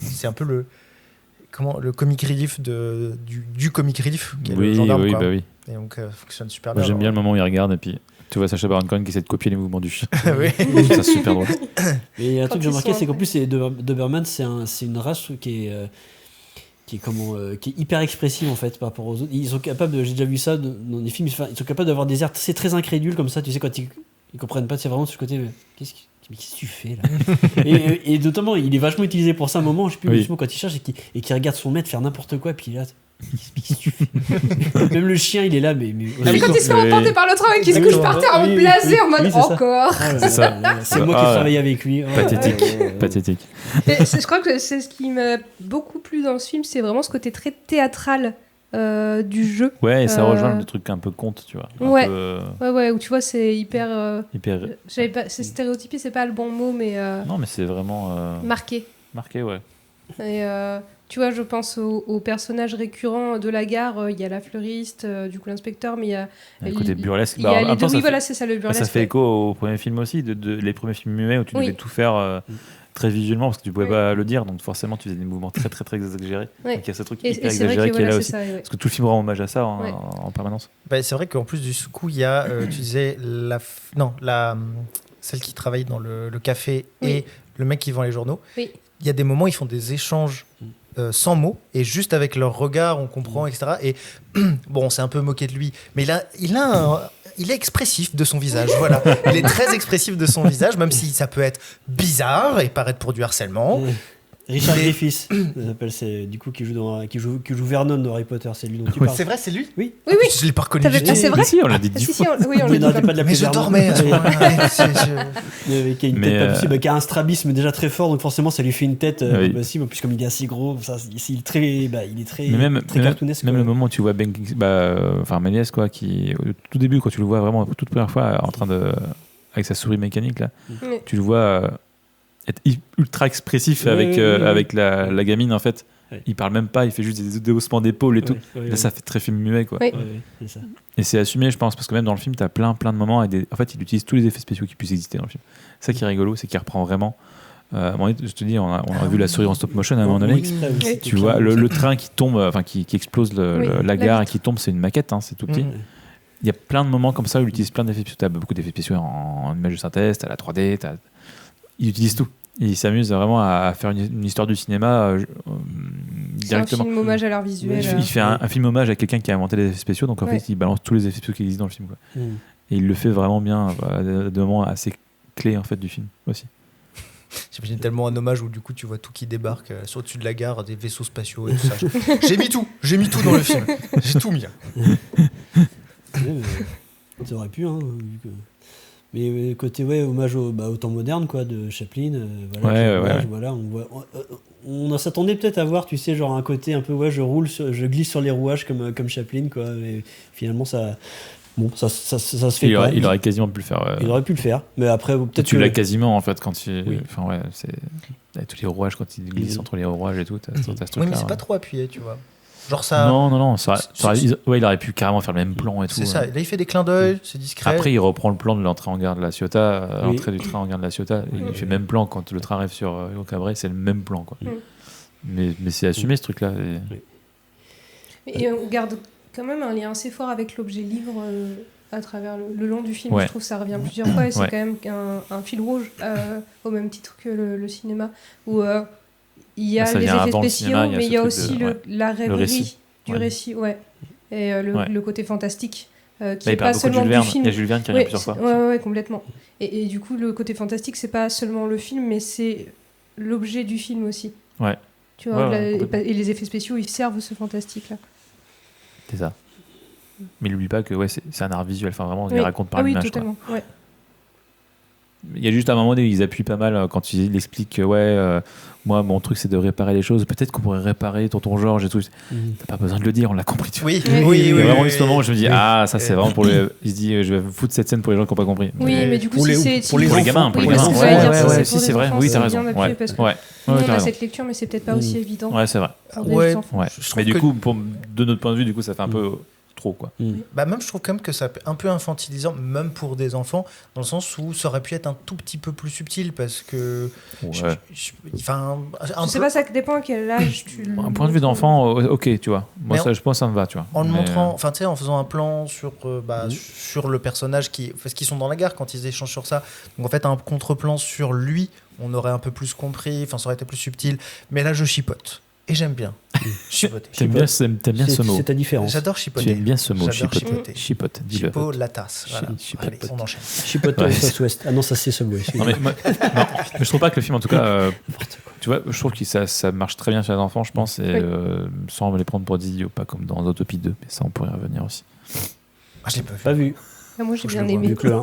C'est un peu le comic relief du comic relief qui est le Oui, gendarme. oui, quoi. bah oui. Et donc ça fonctionne super Moi, bien. j'aime bien le moment où il regarde et puis tu vois Sacha Baron Cohen qui essaie de copier les mouvements du chien. Oui. Je trouve ça super drôle. Et un Quand truc que j'ai ils remarqué, sont c'est qu'en en- plus, Doberman, c'est une race qui est hyper expressive en fait par rapport aux autres. Ils sont capables, j'ai déjà vu ça dans des films, ils sont capables d'avoir des airs c'est très incrédules comme ça, tu sais, quand ils comprennent pas, c'est vraiment ce côté, qu'est-ce que tu fais là et notamment, il est vachement utilisé pour ça un moment, je sais plus, Oui. justement, quand il cherche et qu'il regarde son maître faire n'importe quoi, puis là, qu'est-ce que tu fais même le chien, il est là, mais C'est quand il se fait Oui. emporter par l'autre homme qui se Oui, couche oui, par terre en oui, blasé oui, en mode oui, c'est ça. encore. Ah, C'est ça. c'est moi qui ai Ah, ouais. travaillé avec lui. Pathétique. Ouais. Pathétique. Et je crois que c'est ce qui m'a beaucoup plu dans ce film, c'est vraiment ce côté très théâtral du jeu. Ouais, et ça rejoint Euh, le truc un peu conte, tu vois. Un Ouais. peu, Ouais, où tu vois, c'est hyper. hyper. C'est stéréotypé, c'est pas le bon mot, mais Non, mais c'est vraiment marqué. marqué, ouais. Et tu vois, je pense aux personnages récurrents de la gare. Il y a la fleuriste, du coup l'inspecteur, mais il y a. Il y a le côté burlesque. Il y Bah, a en les même deux. temps, Oui, ça voilà, fait- c'est ça le burlesque. ça fait écho au premier film aussi, les premiers films muets où tu devais Oui. tout faire très visuellement parce que tu pouvais Oui. pas le dire, donc forcément tu faisais des mouvements très très très exagérés. Ouais. Donc il y a ce truc Et hyper c'est vrai exagéré que qui est voilà, là c'est aussi. ça. Ouais. Parce que tout le film rend hommage à ça Ouais. en permanence. Bah, c'est vrai qu'en plus du coup, il y a, tu disais, celle qui travaille dans le café Oui. et le mec qui vend les journaux. Oui. Il y a des moments où ils font des échanges sans mots et juste avec leur regard, on comprend, etc. Et bon, on s'est un peu moqué de lui, mais il est expressif de son visage. Voilà, il est très expressif de son visage, même si ça peut être bizarre et paraître pour du harcèlement. Richard Mais- Griffiths, ça s'appelle, c'est du coup qui joue Vernon dans Harry Potter, c'est lui dont tu Oui. parles. C'est vrai, c'est lui. Oui. Oui, oui. Je l'ai pas reconnu. T'avais- du tout. Ah, c'est vrai. Si, on l'a dit Ah, 10 si, si, fois. oui, on Il l'a n'arrêtait dit. pas de l'appeler Mais je Vernon. dormais à ce Oui. moment-là. Qui a une Mais, tête pas possible, qui a un strabisme déjà très fort, donc forcément ça lui fait une tête Oui. possible. En plus, comme il est assez gros, il est très Mais même, très même, cartoonesque. même quoi. le moment où tu vois Ben Méliès, quoi, qui, au tout début, quand tu le vois vraiment, toute première fois, en train de. Avec sa souris mécanique, là, Oui. tu le vois être ultra expressif Ouais, avec, ouais, ouais. avec la gamine, en fait. Ouais. Il parle même pas, il fait juste des haussements d'épaule et tout. Ouais, Là, ça fait très film muet, quoi. Oui. Ouais, c'est ça. Et c'est assumé, je pense, parce que même dans le film, t'as plein de moments. En fait, il utilise tous les effets spéciaux qui puissent exister dans le film. C'est ça qui est rigolo, c'est qu'il reprend vraiment. À un moment donné, je te dis, on a vu la souris en stop motion à un moment donné. Exprès aussi, Oui. Tu vois, le train qui tombe, enfin qui explose Oui, la la gare et vitre. qui tombe, c'est une maquette, hein, c'est tout petit. Mhm. Il y a plein de moments comme ça où il utilise plein d'effets spéciaux. Tu as beaucoup d'effets spéciaux en image de synthèse, tu as la 3D, il utilise tout. Et il s'amuse vraiment à faire une histoire du cinéma C'est un directement. film hommage à l'art visuel. Il fait un film hommage à quelqu'un qui a inventé les effets spéciaux, donc en Ouais. fait il balance tous les effets spéciaux qui existent dans le film. Quoi. Mm. Et il le fait vraiment bien, à des moments assez clés en fait, du film aussi. J'imagine tellement un hommage où du coup tu vois tout qui débarque sur au-dessus de la gare, des vaisseaux spatiaux et tout ça. J'ai mis tout dans le film. J'ai tout mis. Ouais, mais ça aurait pu, hein, vu que... Mais côté hommage au temps moderne quoi, de Chaplin, voilà, on s'attendait peut-être à voir, tu sais, genre un côté un peu je glisse sur les rouages comme Chaplin quoi, mais finalement ça se fait pas. Il aurait quasiment pu le faire. Il aurait pu le faire, mais après peut-être tu que l'as quasiment en fait quand il. Oui. Enfin ouais, c'est avec tous les rouages quand il glisse entre les rouages et tout. T'as ce Oui, truc-là, mais c'est ouais. pas trop appuyé, tu vois. Genre ça. Non. Il aurait pu carrément faire le même plan et tout. C'est ça. Là, il fait des clins d'œil, c'est discret. Après, il reprend le plan de l'entrée en gare de la Ciotat, Oui. l'entrée du train en gare de la Ciotat. Il fait le même plan quand le train arrive sur au Cabret, c'est le même plan quoi. Mais c'est assumé ce truc-là. Et on garde quand même un lien assez fort avec l'objet livre à travers le long du film. Ouais. Je trouve que ça revient plusieurs fois et c'est Ouais. quand même un fil rouge au même titre que le cinéma où il y a Ça les vient effets avant le spéciaux, cinéma, il y a mais ce il y a truc aussi de- la rêverie récit. du Ouais. récit, ouais. Et le côté fantastique qui Là, est il pas parle beaucoup de seulement Jules du Verne. film. Il y a Jules Verne qui revient Ouais, plusieurs fois. ouais, complètement. Et du coup, le côté fantastique, c'est pas seulement le film, mais c'est l'objet du film aussi. Ouais. Tu vois, Ouais, complètement. et les effets spéciaux, ils servent ce fantastique-là. C'est ça. Mais n'oublie pas que c'est un art visuel. Enfin, vraiment, il Oui. raconte par Ah oui, l'image. Quoi. totalement. Ouais. Il y a juste un moment où ils appuient pas mal quand il explique que moi mon truc c'est de réparer les choses. Peut-être qu'on pourrait réparer Tonton Georges et tout. T'as pas besoin de le dire, on l'a compris. Tu vois. Oui, Oui. Il y a vraiment eu ce moment où oui. je me dis ça c'est vraiment pour les. Il se dit je vais foutre cette scène pour les gens qui n'ont pas compris. Oui, mais du coup, pour si les- c'est pour les Pour les gamins, oui, pour les parce gamins. que j'allais dire, si Ouais, c'est pour c'est des vrai. enfants, Oui, c'est t'as raison. bien appuyé Ouais, parce que ouais. nous, Ouais, on t'as a raison. cette lecture, mais c'est peut-être pas aussi évident Ouais, c'est vrai. pour des Ouais. enfants. Ouais. Je trouve Mais du que- coup, de notre point de vue, du coup, ça fait un peu trop quoi. Bah même je trouve quand même que ça peut un peu infantilisant même pour des enfants dans le sens où ça aurait pu être un tout petit peu plus subtil parce que Ouais. enfin Je sais pas, ça dépend à quel âge tu le Un point de vue d'enfant, ok, tu vois. Moi, Mais ça, je pense que ça me va, tu vois. en le Mais, montrant, enfin tu sais, en faisant un plan sur sur le personnage parce qu'ils sont dans la gare quand ils échangent sur ça. Donc en fait un contre-plan sur lui, on aurait un peu plus compris, enfin ça aurait été plus subtil. Mais là je chipote et j'aime bien chipoter. T'aimes bien ce mot. C'est ta différence. J'adore Tu chipoter. aimes bien ce mot, J'adore chipote. chipoter. Chipote, dis-le. Chipo la tasse. Voilà. Chipote. Allez, on enchaîne. Chipote Ouais. Southwest. Ah non, ça c'est Subway. Non, mais je trouve pas que le film, en tout cas, tu vois, je trouve que ça marche très bien sur les enfants, je pense, et sans les prendre pour des idiots, pas comme dans Zootopie 2, mais ça, on pourrait y revenir aussi. Ah, je l'ai pas vu. Pas vu. Ah, moi, j'ai Faut que bien je le aimé. Vu que le 1.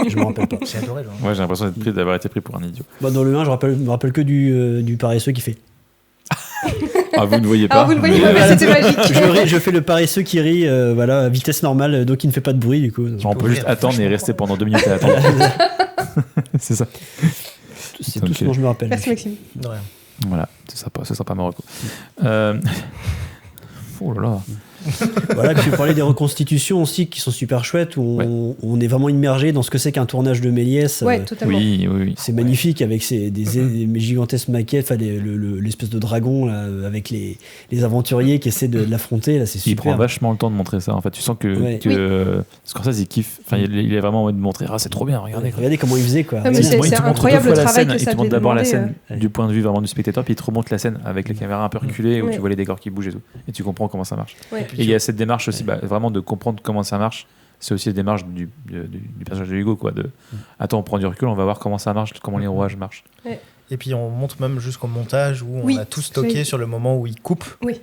Je me rappelle pas. J'ai adoré. Ouais, j'ai l'impression d'avoir été pris pour un idiot. Bah, dans le 1, je me rappelle que du paresseux qui fait. Ah, vous ne voyez pas. Ah, vous le voyez mais- pas, mais c'était magique. Je fais le paresseux qui rit, voilà, à vitesse normale, donc il ne fait pas de bruit du coup. Genre, on peut juste rire, attendre et franchement. rester pendant 2 minutes à attendre. C'est ça. C'est Donc, tout ce dont je me rappelle. Merci, Maxime. De rien. Voilà, c'est sympa Marocco. Oh là là. Voilà, puis tu parlais des reconstitutions aussi qui sont super chouettes, où on est vraiment immergé dans ce que c'est qu'un tournage de Méliès. Ouais, totalement. Oui. C'est magnifique avec des gigantesques maquettes, enfin l'espèce de dragon là, avec les aventuriers qui essaient de l'affronter. Là, c'est Il prend super. vachement le temps de montrer ça. En fait, tu sens que Scorsese il kiffe. Enfin, il est vraiment en mode de montrer. Ah, c'est trop bien. Regardez. quoi. Regardez comment il faisait quoi. Ah, mais Regardez. c'est Il te montre incroyable deux fois le la travail scène, que ça il te montre devait d'abord la demander, scène du point de vue vraiment du spectateur, puis il te remonte la scène avec les caméras un peu reculées où Ouais. tu vois les décors qui bougent et tout. Et tu comprends comment ça marche. Ouais. Et il y a cette démarche aussi, vraiment de comprendre comment ça marche. C'est aussi la démarche du personnage de Hugo, quoi. Attends, on prend du recul, on va voir comment ça marche, comment les rouages marchent. Et puis on monte même jusqu'au montage où Oui, on a tout stocké oui. sur le moment où il coupe. Ouais.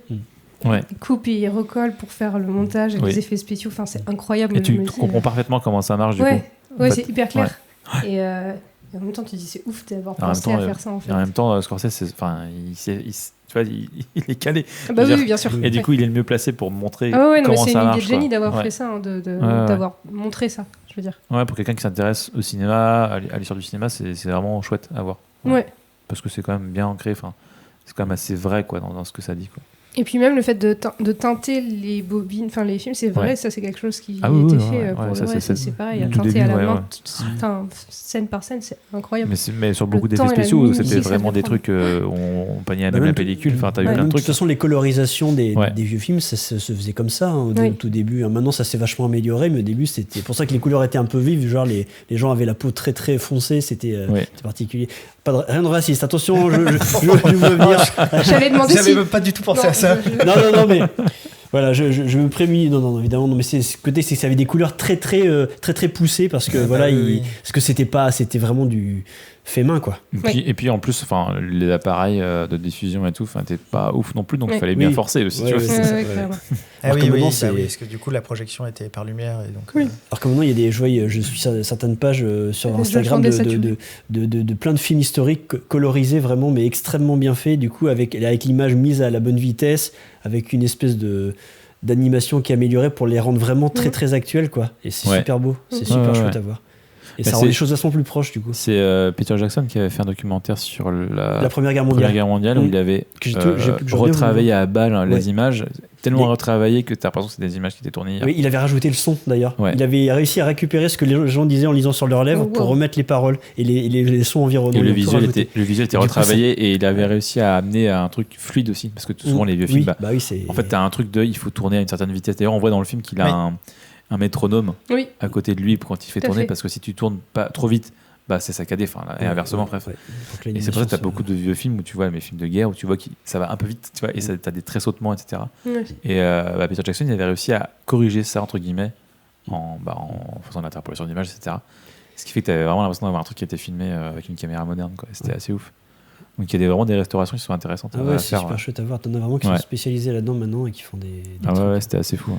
Il coupe et il recolle pour faire le montage et Oui. les effets spéciaux. Enfin, c'est incroyable. Et tu je me dis, comprends parfaitement comment ça marche, du Ouais, coup. ouais, En fait, c'est hyper clair. Et en même temps, tu dis, c'est ouf d'avoir En même pensé temps, à faire ça, en fait. Et en même temps, Scorsese, tu vois, il est calé. Ah bah je veux oui, bien sûr. Et du coup, il est le mieux placé pour montrer Ah ouais, non, mais comment c'est ça une marche. idée de génie quoi. d'avoir Ouais. fait ça, hein, ouais. d'avoir montré ça, je veux dire. Ouais, pour quelqu'un qui s'intéresse au cinéma, à l'histoire du cinéma, c'est vraiment chouette à voir. Ouais. Parce que c'est quand même bien ancré, enfin, c'est quand même assez vrai quoi, dans ce que ça dit. Quoi. Et puis même le fait de teinter les bobines, enfin les films, c'est vrai, Ouais. ça c'est quelque chose qui Ah a oui, été oui, fait ouais, pour ouais, le ça, vrai, c'est c'est pareil, à du teinter début, à la ouais, main, ouais. enfin scène par scène, c'est incroyable. Mais sur beaucoup Le d'effets temps et la spéciaux, minutie, c'était ça vraiment devait des trucs, on peignait à Bah, même la même pellicule, enfin, t'as eu Ouais. plein de De trucs. toute façon, les colorisations des Ouais. vieux films, ça se faisait comme ça hein, au Oui. tout début. Maintenant, ça s'est vachement amélioré, mais au début, c'était pour ça que les couleurs étaient un peu vives. Genre, les gens avaient la peau très très foncée, c'était Ouais. c'était particulier. Rien de raciste, attention, je veux venir. J'avais demandé J'avais si. même pas du tout pensé Non, à ça. Non, mais Voilà, je me prémunis. Non, évidemment, non, mais c'est ce côté, c'est que ça avait des couleurs très poussées parce que parce que c'était vraiment du fait main, quoi. Et puis en plus, enfin, les appareils de diffusion et tout, enfin, t'es pas ouf non plus, donc il fallait bien forcer aussi. Ouais, tu vois. c'est ça, ouais. clairement. Ah oui, maintenant, parce que du coup la projection était par lumière et donc. Alors que maintenant, il y a des, je suis certaines pages sur Instagram de plein de films historiques colorisés vraiment, mais extrêmement bien faits, du coup, avec l'image mise à la bonne vitesse, avec une espèce d'animation qui est améliorée pour les rendre vraiment très actuels, quoi. Et c'est super beau, c'est super chouette à voir. Et ça rend les choses vachement plus proches, du coup. C'est Peter Jackson qui avait fait un documentaire sur la Première Guerre mondiale, où il avait retravaillé à balle les images, tellement retravaillé que t'as l'impression que c'est des images qui étaient tournées. Oui, il avait rajouté le son, d'ailleurs. Il avait réussi à récupérer ce que les gens disaient en lisant sur leurs lèvres pour remettre les paroles et les sons environnants. Et le visuel était retravaillé et il avait réussi à amener un truc fluide aussi, parce que souvent les vieux films, en fait, t'as un truc il faut tourner à une certaine vitesse. D'ailleurs, on voit dans le film qu'il a un métronome à côté de lui quand il fait tourner, parce que si tu tournes pas trop vite, c'est saccadé, et inversement, bref. Et c'est pour ça que tu as beaucoup de vieux films où tu vois, mes films de guerre, où tu vois que ça va un peu vite, tu vois, et tu as des tressautements, etc. Et Peter Jackson, il avait réussi à corriger ça, entre guillemets, en faisant de l'interpolation d'images, etc. Ce qui fait que tu avais vraiment l'impression d'avoir un truc qui était filmé avec une caméra moderne, quoi. C'était assez ouf. Donc il y a vraiment des restaurations qui sont intéressantes à c'est faire. super chouette à voir. T'en as vraiment qui sont spécialisés là-dedans maintenant et qui font des trucs. Ouais, c'était assez fou.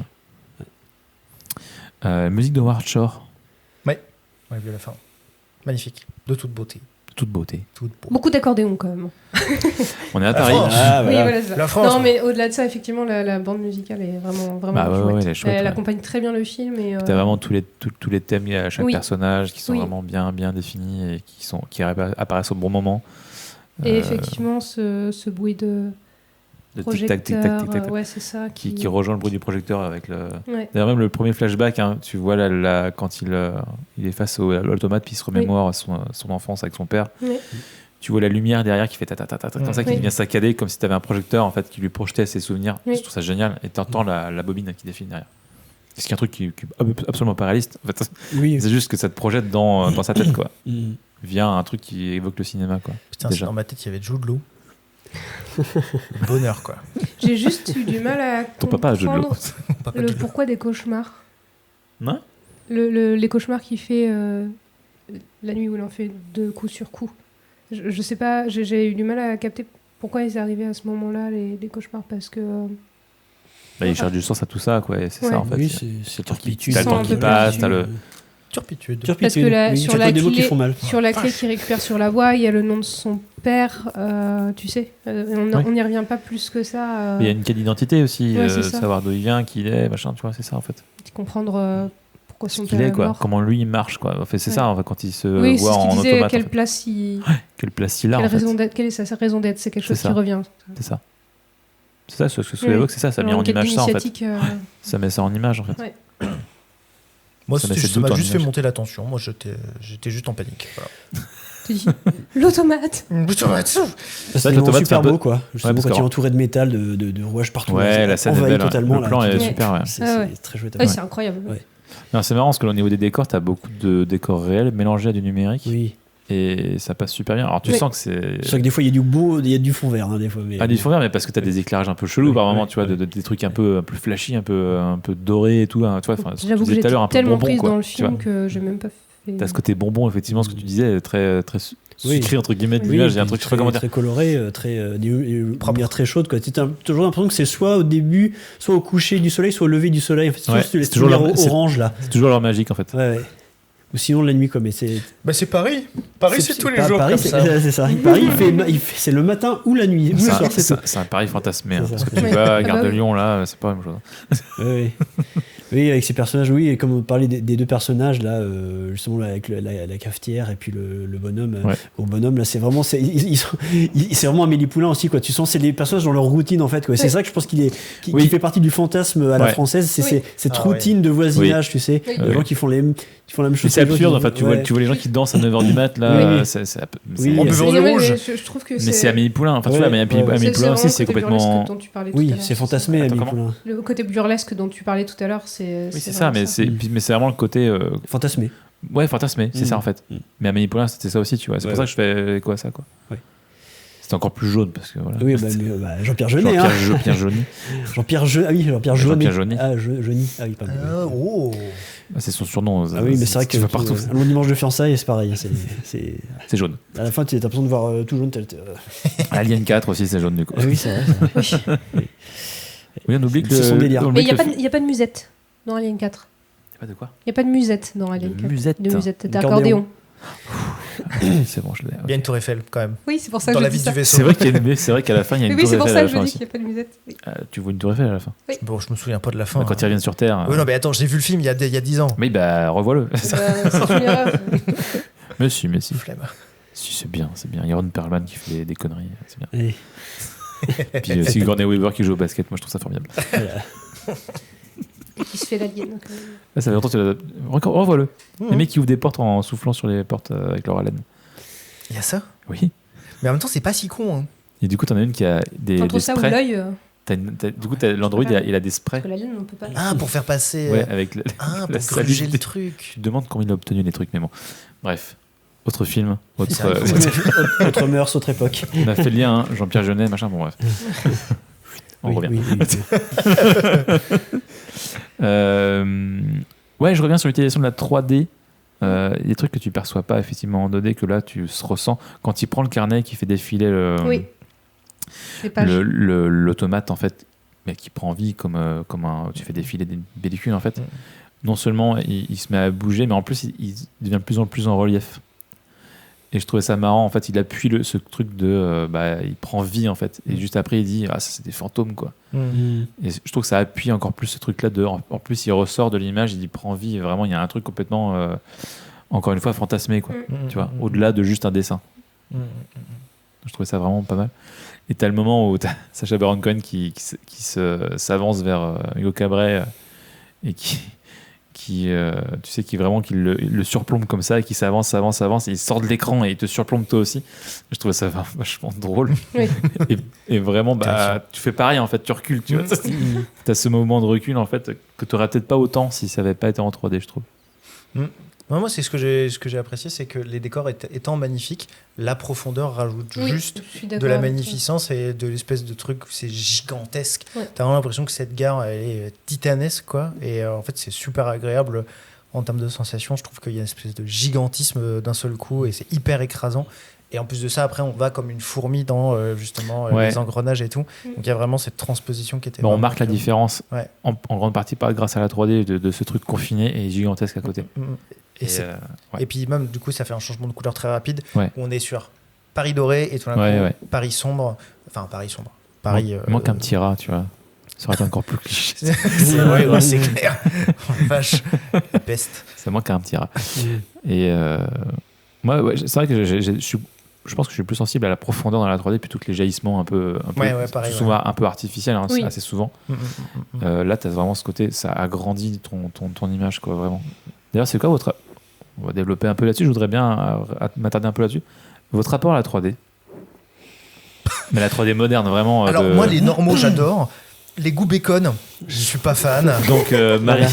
Musique de Howard Shore. Ouais, vu la fin. Magnifique, de toute beauté. Beaucoup d'accordéons quand même. On est à Paris. La France. Non, mais au-delà de ça, effectivement, la bande musicale est vraiment chouette. Elle accompagne très bien le film. Et t'as vraiment tous les thèmes liés à chaque personnage qui sont vraiment bien définis et qui apparaissent au bon moment. Et effectivement, ce bruit de projecteur, c'est ça. Qui rejoint le bruit du projecteur avec le. D'ailleurs, même le premier flashback, tu vois quand il est face à l'automate puis il se remémore son enfance avec son père. Tu vois la lumière derrière qui fait comme ça, qui vient saccader, comme si tu avais un projecteur en fait qui lui projetait ses souvenirs. Je trouve ça génial. Et tu entends la bobine qui défile derrière. C'est un truc qui est absolument pas réaliste. En fait. C'est juste que ça te projette dans sa tête, quoi. Via un truc qui évoque le cinéma, quoi. Putain, dans ma tête, il y avait Jude Law. Bonheur, quoi. J'ai juste eu du mal à comprendre le pourquoi des cauchemars. Ouais. Les cauchemars qu'il fait la nuit où il en fait de coup sur coup. Je sais pas, j'ai eu du mal à capter pourquoi ils arrivaient à ce moment-là, les cauchemars, parce que... il cherche du sens à tout ça, quoi. Et c'est ça, en fait. Oui, c'est le temps qui passe, t'as le... Turpitude. Parce que sur la clé qu'il récupère sur la voie, il y a le nom de son père, tu sais. On n'y revient pas plus que ça. Il y a une quête d'identité aussi, savoir d'où il vient, qui il est, machin, tu vois, c'est ça en fait. Comprendre pourquoi son père est mort. Comment lui il marche, quoi. En fait, c'est ça, en fait, quand il se voit en automate. Quelle place il a, en fait. Quelle est sa raison d'être, c'est quelque chose qui revient. C'est ça. C'est ça, ce que ça évoque, c'est ça, ça met en image ça, en fait. Ça met ça en image, en fait. Moi, ça m'a juste fait monter la tension. Moi, j'étais juste en panique. Voilà. Tu dis l'automate. C'est l'automate super beau, quoi. Justement, quand il est entouré de métal, de rouages partout. Ouais, la scène est belle. Le plan est super. C'est très chouette. C'est incroyable. Non, c'est marrant parce que au niveau des décors, t'as beaucoup de décors réels mélangés à du numérique. Oui. Et ça passe super bien. Alors tu sens que c'est. C'est vrai que des fois il y a du beau, il y a du fond vert, des fois. Du fond vert, mais parce que t'as des éclairages un peu chelous par moment, tu vois, des trucs un peu flashy, un peu dorés et tout. Tu vois, j'avoue que j'étais tellement prise dans le film que j'ai même pas fait. T'as ce côté bonbon, effectivement, ce que tu disais, très sucré entre guillemets de l'image. Il y a un truc très coloré, lumière très chaude, quoi. T'as toujours l'impression que c'est soit au début, soit au coucher du soleil, soit au lever du soleil. En fait, c'est toujours orange là. C'est toujours leur magique en fait. Ouais. Ou sinon la nuit, quoi. Mais c'est. C'est Paris. Paris, c'est tous les jours. Paris, comme ça. C'est ça. Paris, c'est le matin ou la nuit. C'est un Paris fantasmé. Parce que tu vas à Gare de Lyon, là, c'est pas la même chose. Oui, avec ces personnages, oui, et comme on parlait des deux personnages, là, justement, là, avec la cafetière et puis le bonhomme, gros bonhomme, là, c'est vraiment, c'est vraiment Amélie Poulain aussi, quoi. Tu sens, c'est des personnages dans leur routine, en fait, quoi. C'est ça que je pense qu'il fait partie du fantasme à la française, c'est cette routine de voisinage, tu sais, des gens qui font la même chose. C'est absurde, en fait, tu vois les gens qui dansent à 9h du mat, là, c'est en buvant du rouge. Mais c'est Amélie Poulain, enfin, tu vois, mais Amélie Poulain aussi, c'est complètement. Oui, c'est fantasmé, Amélie Poulain. Le côté burlesque dont tu parlais tout à l'heure, c'est ça, mais c'est vraiment le côté fantasmé. Ouais, fantasmé, c'est ça en fait. Mais Amélie Poulain, c'était ça aussi, tu vois. C'est pour ça que je fais quoi ça, quoi. C'était encore plus jaune parce que voilà. Oui, Jean-Pierre Jeunet. Hein. Jean-Pierre Jeunet. Jean-Pierre Jeunet. Jean-Pierre Jeunet. Ah, Jeunet. Ah oui, pardon. Ah, c'est son surnom. Ah oui, mais c'est vrai que partout. un long dimanche de fiançailles, c'est pareil. C'est jaune. À la fin, tu as l'impression de voir tout jaune. Alien 4 aussi, c'est jaune du coup. Ah oui, c'est vrai. Oui, on oublie que C'est son délire. Mais il n'y a pas de musette dans Alien 4. Il n'y a pas de quoi Il n'y a pas de musette dans Alien De 4. musette. De musette, D'accordéon. d'accordéon. C'est bon, je l'ai. Bien une tour Eiffel quand même. Oui, c'est pour ça que Dans je la dis vis ça. du vaisseau. C'est vrai qu'à la fin, il y a une Oui, tour c'est pour Eiffel à ça la que je fin dis aussi. qu'il n'y a pas de musette. Oui. Tu vois une tour Eiffel à la fin. Bon, je me souviens pas de la fin. Quand ils reviennent sur Terre. Oui, non, mais attends, j'ai vu le film il y a 10 ans. Mais bah, revois-le. C'est une erreur. Mais si. Flemme. Si, c'est bien. Il y a Ron Perlman qui fait des conneries. C'est bien. Oui. Et puis Sigourney Weaver qui joue au basket, moi je trouve ça formidable. Voilà. Qui se fait l'alien. Là, ça fait longtemps que revois-le. Les mecs qui ouvrent des portes en soufflant sur les portes avec leur haleine. Il y a ça. Oui. Mais en même temps, c'est pas si con. Hein. Et du coup, t'en as une qui a des Entre ça ou sprays. l'œil. Du coup, l'Android, il a des sprays. Parce que l'alien, on peut pas. Ah, pour faire passer. Ouais, avec Pour la gruger salive. le truc. Tu te demandes comment il a obtenu les trucs, mais bon. Bref. Autre film. C'est vrai. Autre mœurs, autre époque. On a fait le lien, hein, Jean-Pierre Jeunet, machin, bon bref. On revient. Oui. Ouais, je reviens sur l'utilisation de la 3D. Il y a des trucs que tu perçois pas effectivement en 2D que là tu ressens quand il prend le carnet qui fait défiler Oui. Les pages. l'automate en fait, mais qui prend vie comme tu fais défiler des pellicules en fait. Non seulement il se met à bouger, mais en plus il devient de plus en plus en relief. Et je trouvais ça marrant en fait, il appuie ce truc de il prend vie en fait, et juste après il dit ça c'est des fantômes quoi. Et je trouve que ça appuie encore plus ce truc là en plus il ressort de l'image, il prend vie, et vraiment il y a un truc complètement encore une fois fantasmé quoi, tu vois, au-delà de juste un dessin. Je trouvais ça vraiment pas mal. Et t'as le moment où t'as Sacha Baron Cohen qui s'avance vers Hugo Cabret et qui tu sais qui le surplombe comme ça et qui s'avance et il sort de l'écran et il te surplombe toi aussi. Je trouvais ça vachement drôle. Oui. et vraiment tu fais pareil en fait, tu recules, tu vois. T'as ce moment de recul en fait que t'aurais peut-être pas autant si ça avait pas été en 3D, je trouve. Moi, c'est ce que j'ai apprécié, c'est que les décors étant magnifiques, la profondeur rajoute juste de la magnificence et de l'espèce de truc où c'est gigantesque. Ouais. T'as vraiment l'impression que cette gare, elle est titanesque, quoi. Et en fait, c'est super agréable en termes de sensations. Je trouve qu'il y a une espèce de gigantisme d'un seul coup et c'est hyper écrasant. Et en plus de ça, après, on va comme une fourmi dans justement les engrenages et tout. Donc il y a vraiment cette transposition qui était. On marque la différence en grande partie grâce à la 3D de ce truc confiné et gigantesque à côté. Et puis même, du coup, ça fait un changement de couleur très rapide où on est sur Paris doré et tout d'un coup, Paris sombre. Enfin, Paris sombre. Il manque un petit rat, tu vois. Ça aurait été encore plus cliché. C'est clair. Vache. La peste. Ça manque un petit rat. Et moi, c'est vrai que je pense que je suis plus sensible à la profondeur dans la 3D plutôt que les jaillissements un peu pareil, souvent un peu artificiels, hein, assez souvent. Là, tu as vraiment ce côté, ça agrandit ton image, quoi, vraiment. D'ailleurs, c'est quoi votre... On va développer un peu là-dessus, je voudrais bien m'attarder un peu là-dessus. Votre rapport à la 3D. Mais la 3D moderne, vraiment. Alors, moi, les normaux, j'adore. Les goûts bacon, je suis pas fan. Donc, Marie.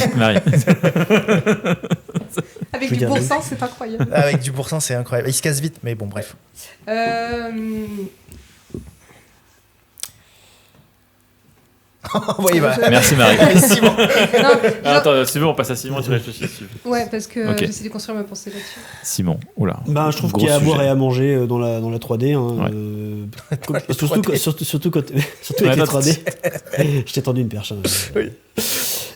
Avec du pourcent, c'est incroyable. Avec du pourcent, c'est incroyable. Il se casse vite, mais bon, bref. Oui, Merci Marie. Simon. Attends, Simon, on passe à Simon, tu réfléchis. Ouais, parce que j'essaie de construire ma pensée là-dessus. Simon, oula. Je trouve qu'il y a à boire et à manger dans la 3D. Surtout avec les 3D. Je t'ai tendu une perche. Oui.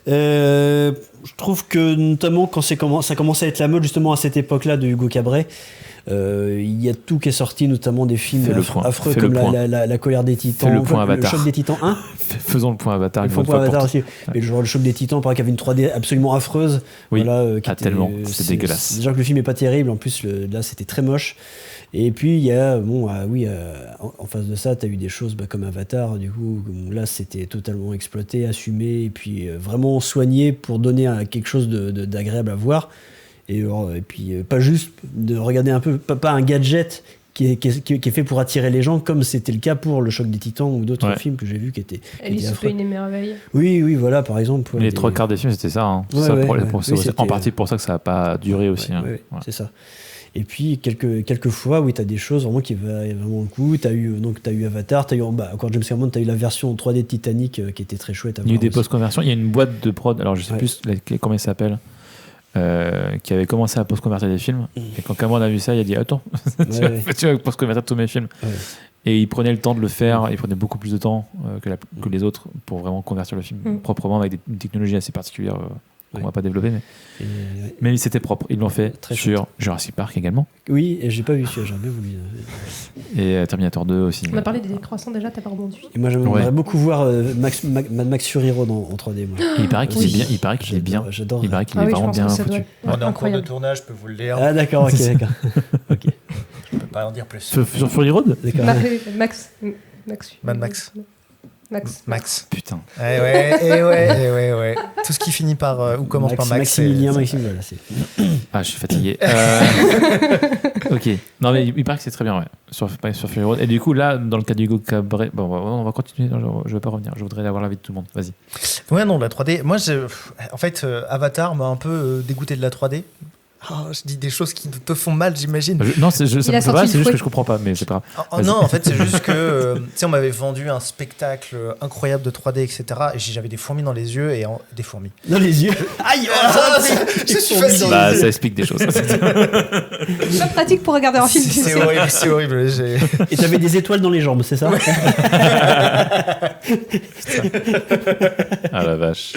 Je trouve que notamment quand ça commence à être la mode justement à cette époque-là de Hugo Cabret, il y a tout qui est sorti, notamment des films affreux comme la colère des titans, le choc des titans 1. Faisons le point Avatar. Le point Avatar aussi. Mais le choc des titans, pareil, qui avait une 3D absolument affreuse. Oui, tellement. C'est dégueulasse. Déjà que le film est pas terrible, en plus là c'était très moche. Et puis il y a, en face de ça, tu as eu des choses comme Avatar, du coup, là c'était totalement exploité, assumé, et puis vraiment soigné pour donner quelque chose d'agréable à voir. Et puis pas juste de regarder un peu, pas un gadget qui est fait pour attirer les gens, comme c'était le cas pour le choc des titans ou d'autres films que j'ai vus qui étaient Alice au Pays des Merveilles. Oui, voilà, par exemple. Les trois quarts des films, c'était ça. En partie pour ça que ça n'a pas duré aussi. C'est ça. Et puis quelques fois, oui, t'as des choses vraiment qui valaient vraiment le coup. T'as eu Avatar, t'as eu encore James Cameron, t'as eu la version 3D de Titanic qui était très chouette. Il y a eu des post-conversions. Il y a une boîte de prod, alors je sais plus comment il s'appelle, qui avait commencé à post-convertir des films. Et quand Cameron a vu ça, il a dit attends, tu vas post-convertir tous mes films. Ouais. Et il prenait le temps de le faire, il prenait beaucoup plus de temps que les autres pour vraiment convertir le film proprement avec une technologie assez particulière qu'on va pas développer. Mais c'était propre, ils l'ont fait Très sur chouette. Jurassic Park également. Oui, et j'ai pas vu celui-là, j'aurais bien voulu. Et Terminator 2 aussi. On a parlé des décroissants déjà, t'as pas rebondi. Et moi j'aimerais beaucoup voir Mad Max Fury Road en 3D. Moi. Il paraît qu'il est bien. Il paraît qu'il est bien. J'adore. Il paraît qu'il Ah est oui, je vraiment pense bien que ça foutu. doit être On est en cours de incroyable. tournage, je peux vous le dire. Ah d'accord, ok, d'accord. Ok, Je peux pas en dire plus. Sur Fury Road d'accord. Max. Mad Max. Max. Putain. Ouais. Tout ce qui finit par ou commence par Max. Maximilien, voilà, c'est. Ah, je suis fatigué. Ok. Non, mais il paraît que c'est très bien, ouais. Sur Fury Road. Et du coup, là, dans le cas d'Hugo Cabret, bon, on va continuer. Non, je vais pas revenir. Je voudrais avoir l'avis de tout le monde. Vas-y. Ouais, non, la 3D. Moi, en fait, Avatar m'a un peu dégoûté de la 3D. Oh, je dis des choses qui te font mal, j'imagine. Non, ça me fait pas, c'est juste fouet. que je comprends pas, mais c'est pas grave. Oh, non, en fait, c'est juste que tu sais, on m'avait vendu un spectacle incroyable de 3D, etc. Et j'avais des fourmis dans les yeux et des fourmis. Dans les yeux. Aïe. Je suis facile. Bah, ça explique des choses. C'est pas pratique pour regarder un film. tu C'est sais. horrible, c'est horrible. Et t'avais des étoiles dans les jambes, c'est ça? Ah la vache.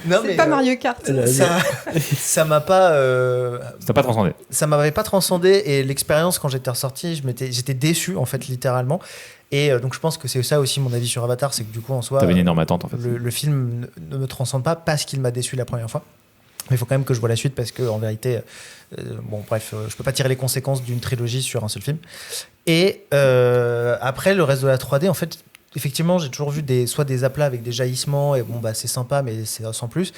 Non, C'est pas Mario Kart. ça m'a pas. Ça t'a pas transcendé. Ça m'avait pas transcendé et l'expérience quand j'étais ressorti, j'étais déçu en fait littéralement. Et donc je pense que c'est ça aussi mon avis sur Avatar, c'est que du coup en soi, T'avais une énorme attente en fait. le film ne me transcende pas parce qu'il m'a déçu la première fois. Mais il faut quand même que je vois la suite parce que en vérité, bon bref, je peux pas tirer les conséquences d'une trilogie sur un seul film. Et après le reste de la 3D, en fait, effectivement, j'ai toujours vu soit des aplats avec des jaillissements et bon bah c'est sympa mais c'est sans plus.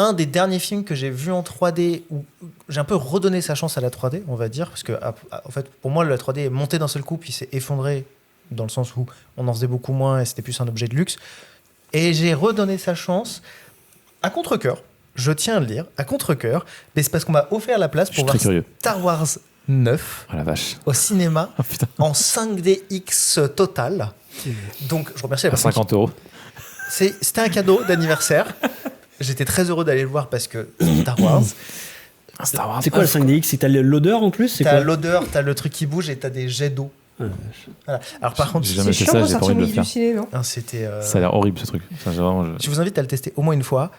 Un des derniers films que j'ai vu en 3D où j'ai un peu redonné sa chance à la 3D, on va dire, parce que en fait, pour moi, la 3D est montée d'un seul coup, puis s'est effondrée dans le sens où on en faisait beaucoup moins et c'était plus un objet de luxe. Et j'ai redonné sa chance à contre-cœur, je tiens à le dire, à contre-cœur, mais c'est parce qu'on m'a offert la place Je suis pour très voir curieux. Star Wars 9 Oh la vache. au cinéma Oh putain. en 5DX total. Donc, je remercie la À personne 50 euros. C'était un cadeau d'anniversaire. J'étais très heureux d'aller le voir parce que Star Wars. Star Wars. C'est quoi le 5DX? C'est t'as l'odeur en plus? C'est T'as quoi? l'odeur, t'as le truc qui bouge et t'as des jets d'eau. Voilà. Alors par contre, J'ai jamais C'est fait chiant ça, pour j'ai pas sortir envie de le midi faire. du ciné, non? hein, c'était. Ça a l'air horrible ce truc. Enfin, Je vous invite à le tester au moins une fois.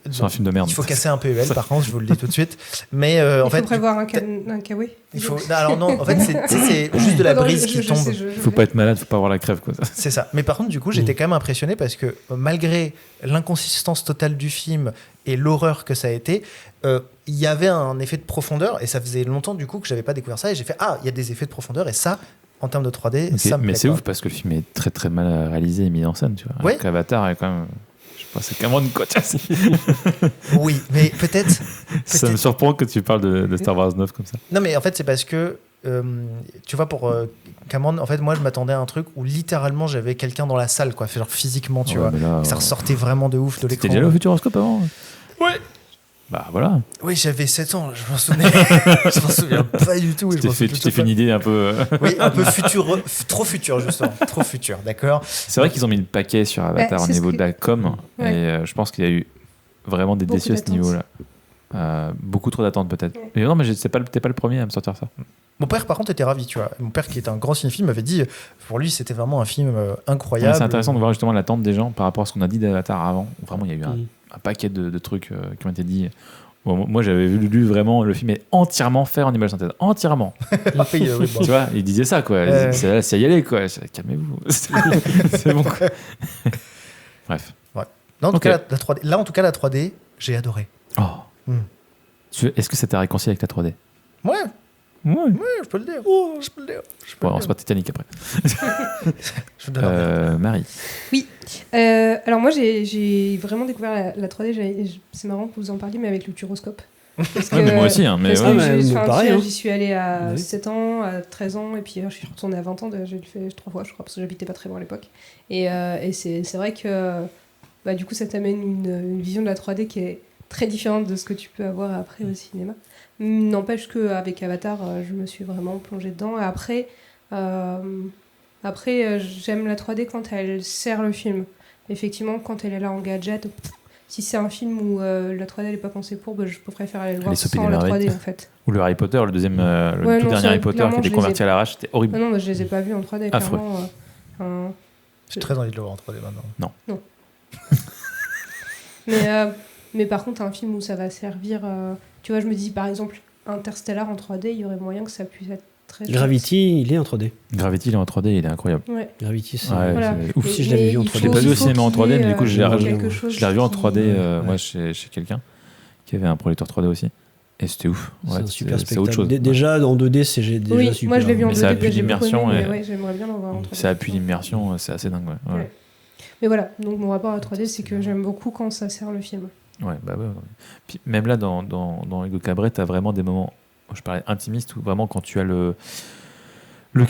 C'est un film de merde. Il faut casser un PEL, par contre, je vous le dis tout de suite. Mais en Il fait, faut prévoir un kawaii. il faut. Non, alors non, en fait, c'est juste de la Pardon, brise qui tombe. Faut pas être malade, faut pas avoir la crève quoi. C'est ça. Mais par contre, du coup, j'étais quand même impressionné parce que malgré l'inconsistance totale du film et l'horreur que ça a été, il y avait un effet de profondeur et ça faisait longtemps du coup que j'avais pas découvert ça et j'ai fait il y a des effets de profondeur et ça, en termes de 3D, Ok, ça me mais plaît, c'est quoi. ouf parce que le film est très très mal réalisé et mis en scène, tu vois. Ouais. Alors qu'Avatar est quand même. Je sais pas, c'est Cameron quoi. Tu vois, Oui, mais peut-être. ça me surprend que tu parles de Star Wars 9 comme ça. Non, mais en fait, c'est parce que tu vois, pour Cameron, en fait, moi, je m'attendais à un truc où littéralement j'avais quelqu'un dans la salle, quoi, genre physiquement, tu Ouais, vois. mais là, Ça ressortait vraiment de ouf de l'écran. T'étais déjà allé au Futuroscope avant? Ouais. Bah voilà. Oui, j'avais 7 ans, je m'en souvenais. Je m'en souviens pas du tout. Tu t'es fait une idée un peu. Oui, un peu trop futur, justement. Trop futur, d'accord. C'est vrai qu'ils ont mis le paquet sur Avatar Bah, au c'est niveau ce de la com. Ouais. Et je pense qu'il y a eu vraiment des Beaucoup déçus à ce d'attentes. niveau-là. Beaucoup trop d'attentes peut-être. Ouais. Mais non, mais t'es pas le premier à me sortir ça. Mon père, par contre, était ravi, tu vois. Mon père, qui est un grand cinéphile, m'avait dit, pour lui, c'était vraiment un film incroyable. C'est intéressant de voir justement l'attente des gens par rapport à ce qu'on a dit d'Avatar avant. Vraiment, il y a eu un paquet de trucs qui ont été dit. Bon, moi, j'avais lu vraiment le film est entièrement fait en image synthèse. Entièrement. Oui, bon. Tu vois, il disait ça, quoi. C'est y aller, quoi. Calmez-vous. C'est bon, quoi. Bref. Non, en tout Ok. cas, la 3D, là, en tout cas, la 3D, j'ai adoré. Oh. Hmm. Est-ce que ça t'a réconcilié avec la 3D? Ouais, Ouais. je peux le dire. Je peux le dire. Bon, on se voit Titanic après. Je vous donne un Marie. Oui. Alors moi, j'ai vraiment découvert la 3D. C'est marrant que vous en parliez, mais avec le Futuroscope. Parce Ouais, mais moi aussi, hein. Mais parce ouais. que mais pareil, hein. j'y suis allée à Oui. 7 ans, à 13 ans, et puis je suis retournée à 20 ans. J'ai le fait 3 fois, je crois, parce que j'habitais pas très loin à l'époque. Et c'est vrai que du coup, ça t'amène une vision de la 3D qui est très différente de ce que tu peux avoir après au cinéma. N'empêche qu'avec Avatar, je me suis vraiment plongée dedans. Et après, j'aime la 3D quand elle sert le film. Effectivement, quand elle est là en gadget, si c'est un film où la 3D n'est pas pensée pour, je préfère aller le voir sans la 3D en fait. Ou le Harry Potter, le deuxième, le tout dernier Harry Potter qui était converti à l'arrache, c'était horrible. Non, je les ai pas vus en 3D, Affreux. clairement. J'ai très envie de le voir en 3D maintenant. Non. Mais par contre, un film où ça va servir. Tu vois, je me dis par exemple, Interstellar en 3D, il y aurait moyen que ça puisse être très. Gravity, il est en 3D. Gravity, il est en 3D, il est incroyable. Ouais. Gravity, c'est. Ouais, Voilà. c'est ouf. Si je l'avais vu en 3D. Je l'ai pas vu au cinéma en 3D, mais du coup, je l'ai revu en 3D Ouais. moi, chez quelqu'un qui avait un projecteur 3D aussi. Et c'était ouf. C'est Ouais, un super c'est autre chose. spectacle. Déjà, en 2D, c'est déjà Oui, super. moi je l'ai vu en Mais 2D. ça appuie j'ai beaucoup l'immersion aimé, et- mais ouais, j'aimerais bien l'en voir en 3D. Ça appuie l'immersion, c'est assez dingue. Ouais. Ouais. Mais voilà, donc mon rapport à la 3D, c'est que j'aime beaucoup quand ça sert le film. Ouais, bah ouais. Puis même là, dans Hugo Cabret, t'as vraiment des moments, je parlais intimistes, où vraiment quand tu as le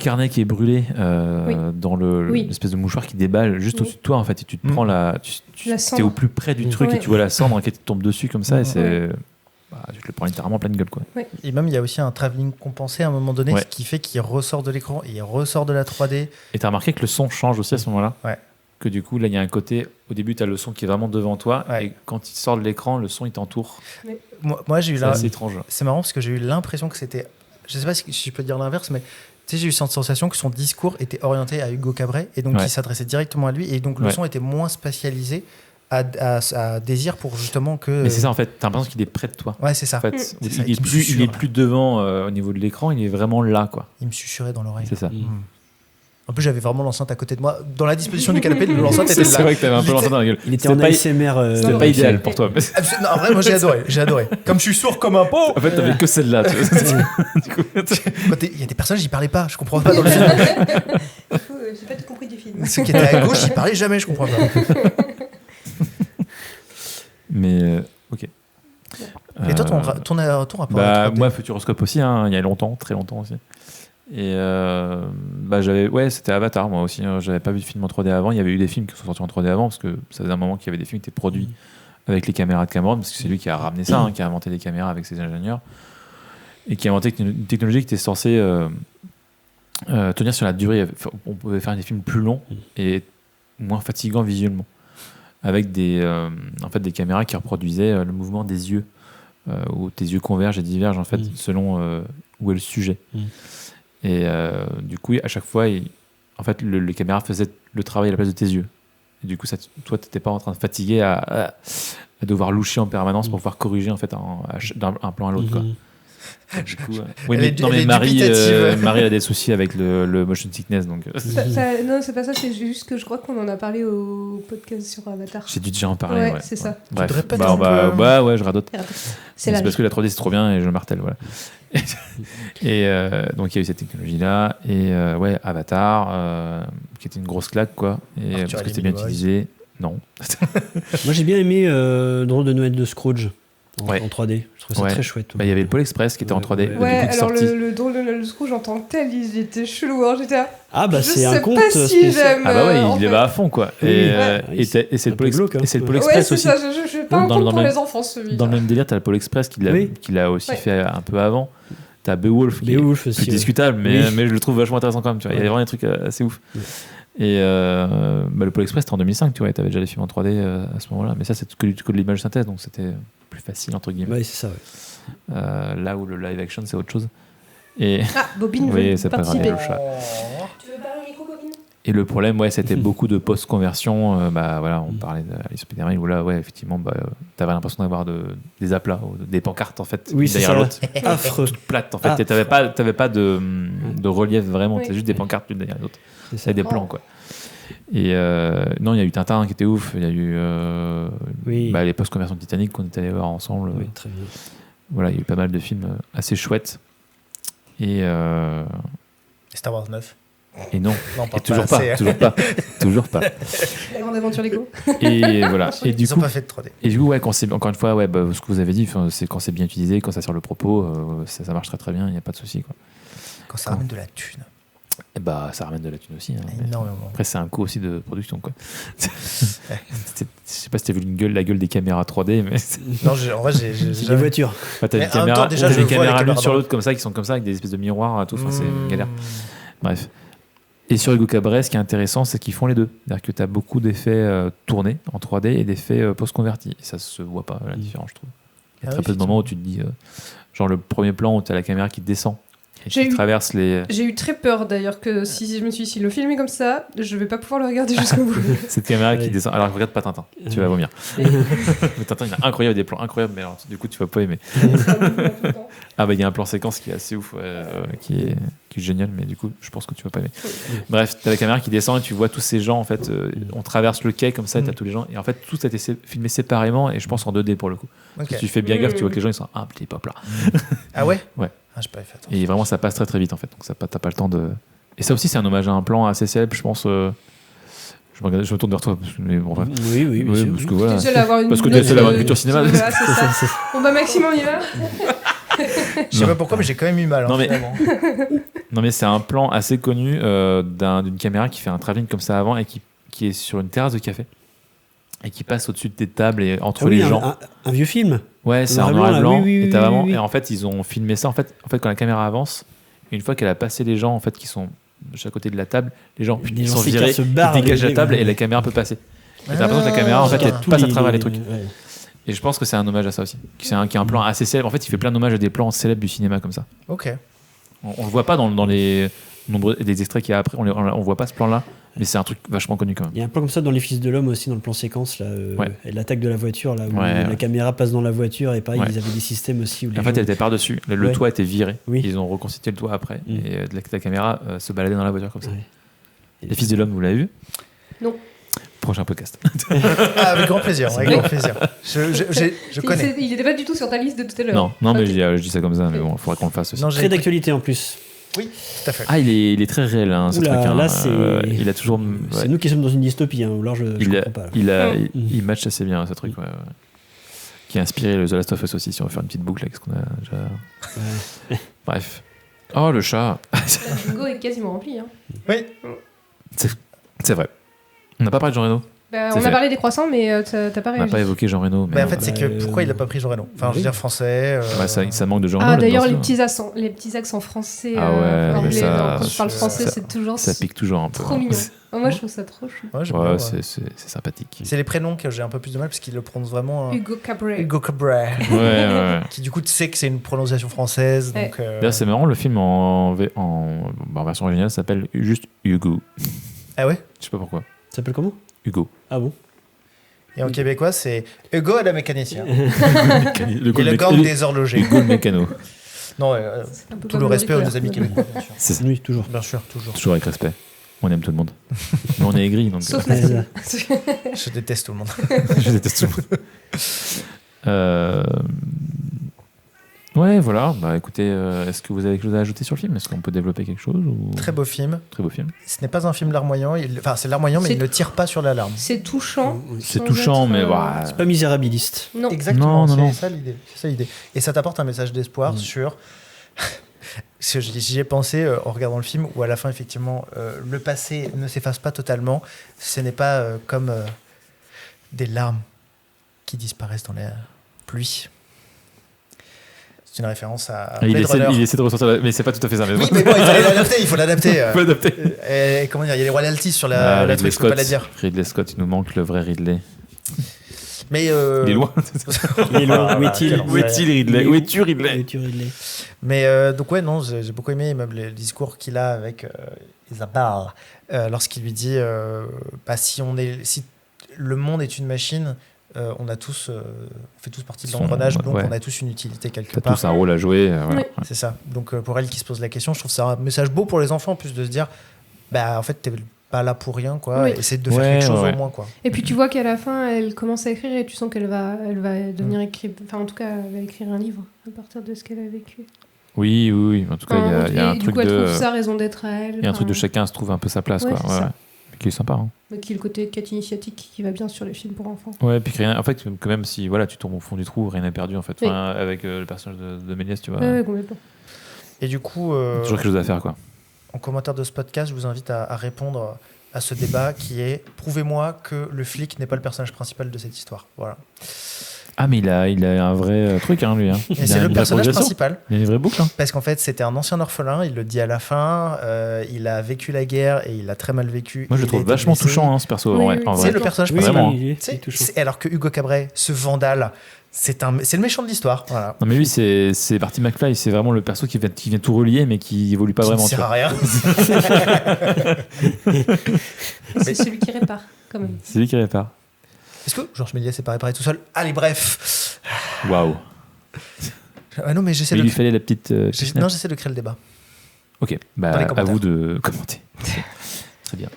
carnet qui est brûlé dans l'espèce de mouchoir qui déballe juste au-dessus de toi, en fait, et tu te prends La t'es cendre. au plus près du truc Ouais. et tu vois la cendre qui te tombe dessus comme ça, et c'est. Ouais. Tu te le prends littéralement en pleine gueule, quoi. Et même, il y a aussi un travelling compensé à un moment donné, Ouais. ce qui fait qu'il ressort de l'écran et il ressort de la 3D. Et t'as remarqué que le son change aussi à ce moment-là. Ouais. Que du coup, là, il y a un côté. Au début, t'as le son qui est vraiment devant toi, Ouais. et quand il sort de l'écran, le son il t'entoure. Moi, j'ai eu C'est assez étrange. C'est marrant parce que j'ai eu l'impression que c'était. Je sais pas si je peux dire l'inverse, mais tu sais, j'ai eu cette sensation que son discours était orienté à Hugo Cabret et donc Ouais. il s'adressait directement à lui et donc le Ouais. son était moins spatialisé à Désir pour justement que. Mais c'est ça, en fait, t'as l'impression qu'il est près de toi. Ouais, c'est ça. En fait, C'est il ça, est qui me plus, il susurre. est plus devant au niveau de l'écran, il est vraiment là, quoi. Il me susurrait dans l'oreille. C'est ça. En plus, j'avais vraiment l'enceinte à côté de moi. Dans la disposition du canapé, l'enceinte était là. C'est vrai que t'avais un peu l'enceinte dans la gueule. Il était C'était en pas- ASMR. C'était Non, pas non, idéal pour toi. mais- Non, en vrai, moi j'ai adoré. J'ai adoré. Comme je suis sourd comme un pot. En fait, t'avais que celle-là. Tu vois. Du coup, Il y a des personnages, j'y parlais pas. Je comprends pas dans le film. J'ai pas tout compris du film. Ceux qui étaient à gauche, ils parlaient jamais. Je comprends pas. mais ok. Et toi, ton rapport à la 3D? moi, Futuroscope aussi, hein, il y a longtemps, très longtemps aussi. Et c'était Avatar, moi aussi. Hein, j'avais pas vu de film en 3D avant. Il y avait eu des films qui sont sortis en 3D avant, parce que ça faisait un moment qu'il y avait des films qui étaient produits avec les caméras de Cameron, parce que c'est lui qui a ramené ça, hein, qui a inventé les caméras avec ses ingénieurs, et qui a inventé une technologie qui était censée tenir sur la durée. On pouvait faire des films plus longs et moins fatigants visuellement, avec des caméras qui reproduisaient le mouvement des yeux, où tes yeux convergent et divergent en fait selon où est le sujet. Et du coup, à chaque fois, les caméras faisaient le travail à la place de tes yeux. Et du coup, toi, t'étais pas en train de fatiguer à devoir loucher en permanence pour pouvoir corriger en fait d'un plan à l'autre, quoi. Du coup, oui, Elle est mais Marie, dubitative. Marie a des soucis avec le motion sickness, donc Non, c'est pas ça, c'est juste que je crois qu'on en a parlé au podcast sur Avatar. j'ai dû déjà en parler. Ouais, Ouais, c'est ça. Bref, Tu te répètes un peu. ouais, je radote. C'est C'est parce que la 3D c'est trop bien et je martèle, voilà. Et donc il y a eu cette technologie-là et Avatar, qui était une grosse claque, quoi. Et Arthur parce que et c'était bien les Minimoys. utilisé. Non. Moi, j'ai bien aimé Drôle de Noël de Scrooge en Ouais. 3D. Je trouve ça Ouais. très chouette. Bah, il y avait le Pôle Express qui était en Ouais, 3D. ouais. du Ouais, coup, qui est alors sorti. le drôle de Noël Scrooge en tant que tel, il était chelou. Hein, j'étais là, Ah, bah, je c'est un sais conte pas si spécial. j'aime. Ah bah ouais, en il y fait. va à fond, quoi. Oui, Et, ouais. et c'est le un peu Pôle glauque, hein. et c'est le Pôle Ouais, Express c'est aussi. ça, je fais pas un Dans conte le pour même- les enfants, celui-là. Dans le même délire, t'as le Pôle Express qui l'a aussi Ouais. fait un peu avant. T'as Beowulf qui est Beowulf plus aussi. ouais. discutable, Oui. mais je le trouve vachement intéressant quand même. Tu vois. Il y a vraiment des trucs assez ouf. Ouais. Et le Pôle Express, c'était en 2005, tu vois. T'avais déjà des films en 3D à ce moment-là. Mais ça, c'est que de l'image synthèse, donc c'était plus facile, entre guillemets. Ouais, c'est ça. Ouais. Là où le live action, c'est autre chose. Et, Ah, Bobine Oui, veut c'est pas grave, participer. le chat. Tu veux parler au micro, Bobine et le problème, c'était beaucoup de post-conversion. On parlait d'Alice au Pays des Merveilles, où là, effectivement, t'avais l'impression d'avoir des aplats, des pancartes, en fait, Oui, c'est derrière ça. l'autre. Affreux. Toute plate, en fait. Ah. T'avais pas de relief vraiment, Oui. c'est juste des pancartes l'une derrière l'autre. C'est ça. C'est des plans, quoi. Et non, il y a eu Tintin qui était ouf, il y a eu Oui. les post-conversions de Titanic qu'on est allé voir ensemble. Oui, très bien. Voilà, il y a eu pas mal de films assez chouettes. Et Star Wars 9. non, Non, et toujours pas, assez. toujours pas. La grande aventure Lego. Et voilà. Et du Ils coup, ont pas fait de 3D. Et du coup, quand c'est, encore une fois, ce que vous avez dit, c'est quand c'est bien utilisé, quand ça sert le propos, ça marche très très bien, il n'y a pas de souci, quoi. Quand ça ramène de la thune. Bah, ça ramène de la thune aussi. Hein, mais Énormément. après, c'est un coût aussi de production, quoi. Je sais pas si t'as vu la gueule des caméras 3D, mais Non, en vrai, C'est des voitures. t'as des Mais en même temps, caméras, déjà, t'as je des vois les caméras l'une caméras sur dans- l'autre comme ça, qui sont comme ça avec des espèces de miroirs et tout. Enfin, c'est une galère. Mmh. Bref. Et sur Hugo Cabret, ce qui est intéressant, c'est qu'ils font les deux. C'est-à-dire que tu as beaucoup d'effets tournés en 3D et d'effets post-convertis. Et ça se voit pas, la différence, je trouve. Il y a Ah très oui, peu de moments où tu te dis, genre le premier plan où tu as la caméra qui descend et J'ai qui eu- traverse les. J'ai eu très peur d'ailleurs que si je me suis dit, si le film est comme ça, je vais pas pouvoir le regarder jusqu'au bout. Cette caméra qui Ouais. descend. Alors regarde pas Tintin, tu vas vomir. Mais Tintin, il a incroyable, des plans incroyables, mais alors, du coup, tu vas pas aimer. Ah bah il y a un plan séquence qui est assez ouf, qui est génial, mais du coup je pense que tu vas pas aimer. Bref, t'as la caméra qui descend et tu vois tous ces gens en fait, on traverse le quai comme ça, et t'as tous les gens et en fait tout a été filmé séparément et je pense en 2D pour le coup. Ok. Si tu fais bien gaffe, tu vois que les gens ils sont un petit pop là. Ah ouais. Ouais. Ah, j'ai pas fait attention. Et vraiment ça passe très très vite en fait, donc t'as pas le temps de. Et ça aussi c'est un hommage à un plan assez célèbre, je pense. Je me tourne vers toi, mais bon bref. Oui, bien Ouais, sûr. parce que T'es voilà. seul à avoir une Parce que t'es note seul à avoir de- une culture cinéma. Voilà, c'est ça. Bon bah Maxime, on y va. Je sais pas pourquoi, mais j'ai quand même eu mal. Hein, Non, mais- finalement. Non mais c'est un plan assez connu d'une caméra qui fait un travelling comme ça avant et qui est sur une terrasse de café et qui passe au-dessus des tables et entre Ah oui, les gens. un vieux film. Ouais, c'est noir en et noir et blanc, là, blanc. oui, oui, Et t'as oui, vraiment. oui. Et en fait, ils ont filmé ça. En fait, quand la caméra avance, une fois qu'elle a passé les gens en fait qui sont de chaque côté de la table, les gens Les ils gens sont s'écartent, virés, se barrent ils dégagent avec la les- table et la caméra peut passer. Et t'as l'impression que la Ah, caméra en fait elle d'accord. passe à travers les trucs. Ouais. Et je pense que c'est un hommage à ça aussi. Qui est un plan assez célèbre. En fait, il fait plein d'hommages à des plans célèbres du cinéma comme ça. Ok. On le voit pas dans les nombreux des extraits qu'il y a après. On voit pas ce plan-là, mais c'est un truc vachement connu quand même. Il y a un plan comme ça dans Les Fils de l'Homme aussi, dans le plan séquence, là, Ouais. et l'attaque de la voiture, là, où Ouais, la ouais. caméra passe dans la voiture, et pareil, Ouais. ils avaient des systèmes aussi. Où les En fait, gens- elle était par-dessus. Le Ouais. toit était viré. Oui. Ils ont reconstitué le toit après. Mm. Et la caméra se baladait dans la voiture comme ça. Ouais. Les Fils de l'Homme, vous l'avez vu Non. Prochain podcast. Ah, avec grand plaisir. Avec grand plaisir. Je connais. Il était pas du tout sur ta liste de tout à l'heure. non, mais Ok. je dis ça comme ça, mais bon, il faudra qu'on le fasse aussi. Non, Très d'actualité en plus. Oui, tout à fait. Ah, il est très réel, hein, ce Oula, truc. Hein. là, c'est- Il a toujours. C'est ouais. nous qui sommes dans une dystopie, hein, ou alors je Il, comprends pas. là. il match assez bien ce truc, ouais. Qui a inspiré le The Last of Us aussi, si on veut faire une petite boucle avec ce qu'on a déjà. Ouais. Bref. Oh, le chat. La bingo est quasiment remplie. Hein. Oui. C'est vrai. On n'a pas parlé de Jean Reno. Bah, C'est on fait. a parlé des croissants, mais t'as pas On n'a réagi. pas évoqué Jean Reno. Mais Mais en fait, c'est que Bah, pourquoi il a pas pris Jean Reno. Enfin, je veux oui. dire français. ouais, ça manque de Jean Reno. Ah, là-dedans, d'ailleurs, ça. les petits accents français, Ah ouais, anglais, ça- quand je parle français, ça- c'est toujours Ça pique toujours un peu. trop hein. mignon. Moi, je trouve ça trop chou. Ouais, j'aime Ouais, bien, ouais. c'est sympathique. C'est les prénoms que j'ai un peu plus de mal parce qu'il le prononce vraiment. Hugo Cabret. Hugo Cabret. Ouais, ouais. Qui du coup, tu sais que c'est une prononciation française. Ouais. Donc, D'ailleurs, c'est marrant, le film en version originale s'appelle juste Hugo. Ah ouais. Je sais pas pourquoi. Ça s'appelle comment? Hugo. Ah bon? Et en québécois, c'est Hugo le mécanicien. Le Et le gang des horlogers. Hugo le mécano. Non, C'est un peu tout comme le respect aux Bricoleur. amis québécois, bien sûr. C'est ça. Oui, toujours. Bien sûr, toujours. Toujours avec respect. On aime tout le monde. Mais on est aigri, donc Sauf Ouais, Nassim. Je déteste tout le monde. je déteste tout le monde. Ouais, voilà. Bah écoutez, est-ce que vous avez quelque chose à ajouter sur le film? Est-ce qu'on peut développer quelque chose ou... Très beau film. Très beau film. Ce n'est pas un film larmoyant. Enfin, c'est larmoyant, mais C'est- il ne tire pas sur l'alarme. C'est touchant. C'est sans touchant, être, mais bah, C'est pas misérabiliste. Non. Exactement, Non, non, non. c'est ça l'idée. C'est ça l'idée. Et ça t'apporte un message d'espoir sur. Parce que j'y ai pensé en regardant le film, où à la fin, effectivement, le passé ne s'efface pas totalement. Ce n'est pas comme des larmes qui disparaissent dans la pluie. C'est une référence à il Blade essaie, Runner. il essaie de ressortir, mais c'est pas tout à fait ça. Mais Oui, mais bon, il fallait l'adapter, il faut l'adapter. faut adapter. Et comment dire, il y a les royalties sur la Ridley truc, je peux pas la dire. Ridley Scott, il nous manque le vrai Ridley. Mais Il est loin. Il est loin. Ah, Où est-il? quel Où est-il Ridley? Où es-tu Ridley? Où es-tu, Ridley? Mais donc ouais, non, j'ai beaucoup aimé même le discours qu'il a avec Isabelle lorsqu'il lui dit bah, si le monde est une machine, on a tous, on fait tous partie de l'engrenage, donc ouais. on a tous une utilité quelque T'as part. tous un rôle à jouer. Voilà. Oui. C'est ça. Donc pour elle qui se pose la question, je trouve ça un message beau pour les enfants, en plus de se dire, bah en fait t'es pas là pour rien, quoi. Oui. Essaie de faire Ouais, quelque chose ouais. au moins, quoi. Et puis tu vois qu'à la fin, elle commence à écrire et tu sens qu'elle va devenir écrire. Enfin, en tout cas, elle va écrire un livre à partir de ce qu'elle a vécu. Oui, oui, oui. En tout cas, il y a un du truc coup, elle de. trouve sa raison d'être à elle. Il y a un truc de enfin, chacun se trouve un peu sa place, Ouais, quoi. c'est Ouais, ça. ouais. Qui est sympa. Hein. qui est le côté quête initiatique qui va bien sur les films pour enfants. Ouais, puis que rien. En fait, quand même, si voilà, tu tombes au fond du trou, rien n'est perdu, en fait. Oui. Enfin, avec le personnage de Méliès, tu vois. Ouais, complètement. Et du coup, Toujours quelque chose à faire, quoi. en commentaire de ce podcast, je vous invite à répondre à ce débat qui est « Prouvez-moi que le flic n'est pas le personnage principal de cette histoire ». Voilà. Ah, mais il a un vrai truc, hein, lui. Hein. Et c'est le personnage principal. Il a une vraie boucle. Hein. Parce qu'en fait, c'était un ancien orphelin, il le dit à la fin, il a vécu la guerre et il a très mal vécu. Moi, je le trouve vachement touchant, hein, ce perso. Oui, en vrai. C'est le personnage principal. Alors que Hugo Cabret, ce vandale, c'est le méchant de l'histoire. Voilà. Non, mais lui, c'est Marty McFly, c'est vraiment le perso qui vient tout relier, mais qui évolue pas vraiment. Ça sert à rien. C'est celui qui répare, quand même. C'est lui qui répare. Est-ce que Georges Méliès s'est pas réparé tout seul? Allez, bref. Waouh. Ah non, mais j'essaie Il de. lui fallait la petite. Non, j'essaie de créer le débat. Ok, Dans les à vous de commenter. Très bien.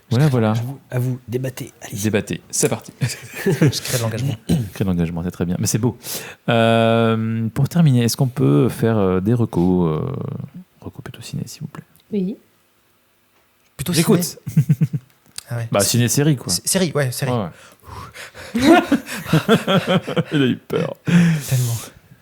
Voilà. À vous, débattez. Allez. Débattez, c'est parti. Je crée de l'engagement. Crée l'engagement, c'est très bien. Mais c'est beau. Pour terminer, est-ce qu'on peut faire des recos recos plutôt ciné, s'il vous plaît? Oui. Plutôt J'écoute. ciné. Ah ouais. Bah, ciné-série, quoi. Série, ouais, série. Ouais. Il a eu peur. Tellement.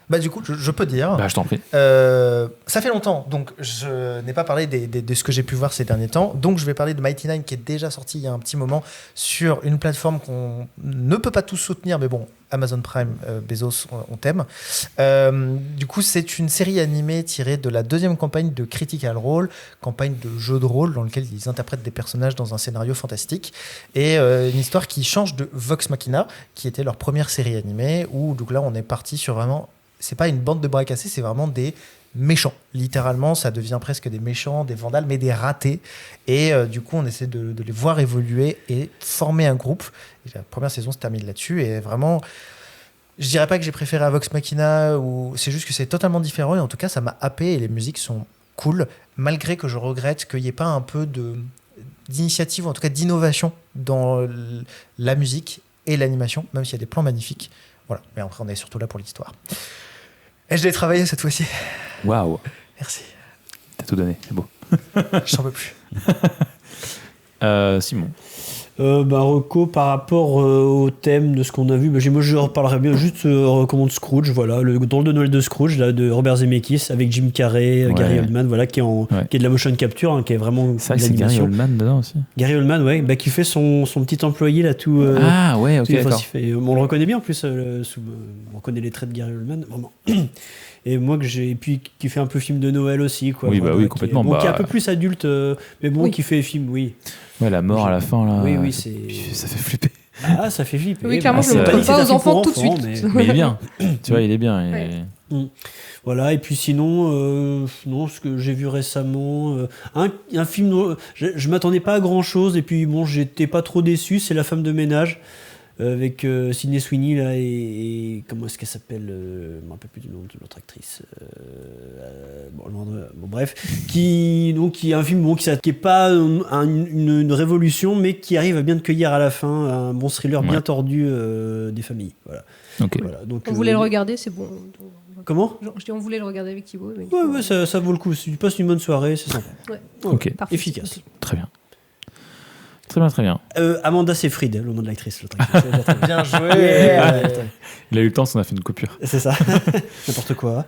Bah du coup, je peux dire. Bah, je t'en prie. Ça fait longtemps, donc je n'ai pas parlé de ce que j'ai pu voir ces derniers temps. Donc je vais parler de Mighty Nine qui est déjà sorti il y a un petit moment sur une plateforme qu'on ne peut pas tous soutenir, mais bon, Amazon Prime, Bezos, on t'aime. Du coup, c'est une série animée tirée de la deuxième campagne de Critical Role, campagne de jeu de rôle dans lequel ils interprètent des personnages dans un scénario fantastique. Et une histoire qui change de Vox Machina, qui était leur première série animée, où donc là on est parti sur vraiment... C'est pas une bande de bras cassés, c'est vraiment des méchants. Littéralement, ça devient presque des méchants, des vandales, mais des ratés. Et du coup, on essaie de les voir évoluer et former un groupe. Et la première saison se termine là-dessus. Et vraiment, je dirais pas que j'ai préféré à Vox Machina, ou c'est juste que c'est totalement différent. Et en tout cas, ça m'a happé et les musiques sont cool, malgré que je regrette qu'il n'y ait pas un peu d'initiative, ou en tout cas d'innovation dans la musique et l'animation, même s'il y a des plans magnifiques. Voilà, mais après, on est surtout là pour l'histoire. Et je l'ai travaillé cette fois-ci. Waouh. Merci. T'as tout donné, c'est beau. Je n'en peux plus. Simon. Reco par rapport au thème de ce qu'on a vu, moi je reparlerai bien, juste recommande Scrooge, voilà, le drôle de Noël de Scrooge là, de Robert Zemeckis avec Jim Carrey, Ouais. Gary Oldman, voilà, qui est de la motion capture, hein, qui est vraiment C'est vrai que c'est Gary l'animation. Oldman dedans aussi. Gary Oldman, ouais, qui fait son petit employé là tout. Ah ouais, ok, tout d'accord. on le reconnaît bien en plus, on reconnaît les traits de Gary Oldman, vraiment. Et moi et puis qui fait un peu film de Noël aussi, quoi. Oui, voilà, bah oui, complètement. Qui est un peu plus adulte, mais bon, Oui. qui fait film, oui. Ouais, la mort à la fin, là. Oui, Ça fait flipper. Ah, ça fait flipper. Oui, clairement, je le montre pas aux enfants tout de suite. Mais il est bien. Tu vois, il est bien. Voilà, et puis sinon, ce que j'ai vu récemment, un film dont je m'attendais pas à grand chose, et puis bon, j'étais pas trop déçu, c'est La femme de ménage, avec Sydney Sweeney là, et comment est-ce qu'elle s'appelle, je me rappelle plus du nom de l'autre actrice, bref, qui est un film qui est pas une révolution, mais qui arrive à bien te cueillir à la fin, un bon thriller bien tordu des familles, voilà. Ok. Voilà, donc, On voulait le regarder, c'est bon. Comment? Je dis on voulait le regarder avec Thibaut. Mais Ouais, ça vaut le coup. Si tu passes une bonne soirée, c'est sympa. Ouais. Ok. Parfait. Efficace. Très bien. Très bien, très bien. Amanda Seyfried, le nom de l'actrice. L'autre actrice. Bien joué. Il a eu le temps, on a fait une coupure. C'est ça. N'importe quoi.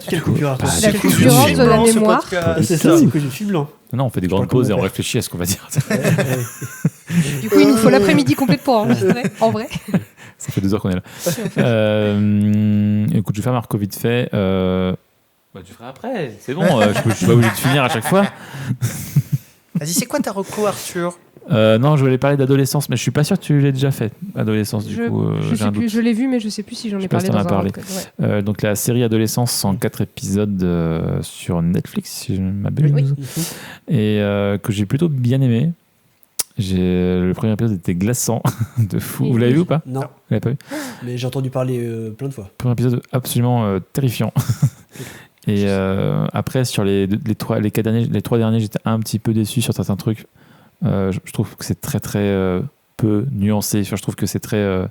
Quelle coupure Bah, La du coup, fulgurance de la mémoire. C'est ça, c'est que je suis blanc. Non, on fait des parle grandes comme pauses et mon on père. réfléchit à ce qu'on va dire. Du coup, il nous faut l'après-midi complet pour enregistrer. En vrai. Ça fait 2 heures qu'on est là. Écoute, je vais faire Marco vite fait. Bah, tu feras après, c'est bon. Je suis pas obligé de finir à chaque fois. Vas-y, c'est quoi ta reco, Arthur? Non, je voulais parler d'adolescence, mais je suis pas sûr que tu l'aies déjà fait. Adolescence, du coup, Je j'ai un sais plus, doute. je l'ai vu, mais je sais plus si j'en Je ai sais pas parlé si t'en dans as un parlé. podcast. Ouais. Donc la série Adolescence en 4 épisodes sur Netflix, si je ne m'abuse, Oui. et que j'ai plutôt bien aimé. Le premier épisode était glaçant, de fou. Oui. Vous l'avez vu ou pas? Non, Vous l'avez pas vu? mais j'ai entendu parler plein de fois. Le premier épisode absolument terrifiant. Et après, sur les 3 derniers, j'étais un petit peu déçu sur certains trucs. Je trouve que c'est très très peu nuancé. Enfin, je trouve que c'est très.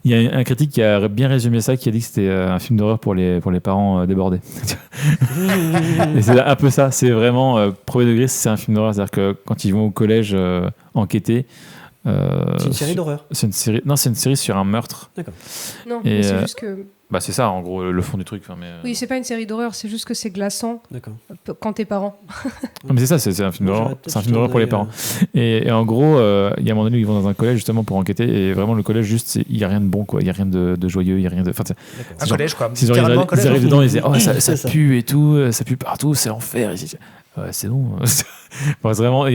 Il y a un critique qui a bien résumé ça, qui a dit que c'était un film d'horreur pour les parents débordés. Et c'est un peu ça. C'est vraiment premier degré. C'est un film d'horreur, c'est-à-dire que quand ils vont au collège enquêter. C'est une série d'horreur. C'est une série. Non, c'est une série sur un meurtre. D'accord. Non, Et, mais c'est juste que Bah c'est ça en gros le fond du truc. Mais, Oui, c'est pas une série d'horreur, c'est juste que c'est glaçant quand t'es parent. Non, mais c'est ça, c'est un film d'horreur. C'est un film d'horreur pour les parents. Et en gros, il y a un moment donné où ils vont dans un collège justement pour enquêter et vraiment le collège juste il y a rien de bon quoi, il y a rien de joyeux, il y a rien de. Un collège quoi. Ils arrivent dedans, ils disent ça pue et tout, ça pue partout, c'est l'enfer ici. Ouais, c'est bon. Vraiment,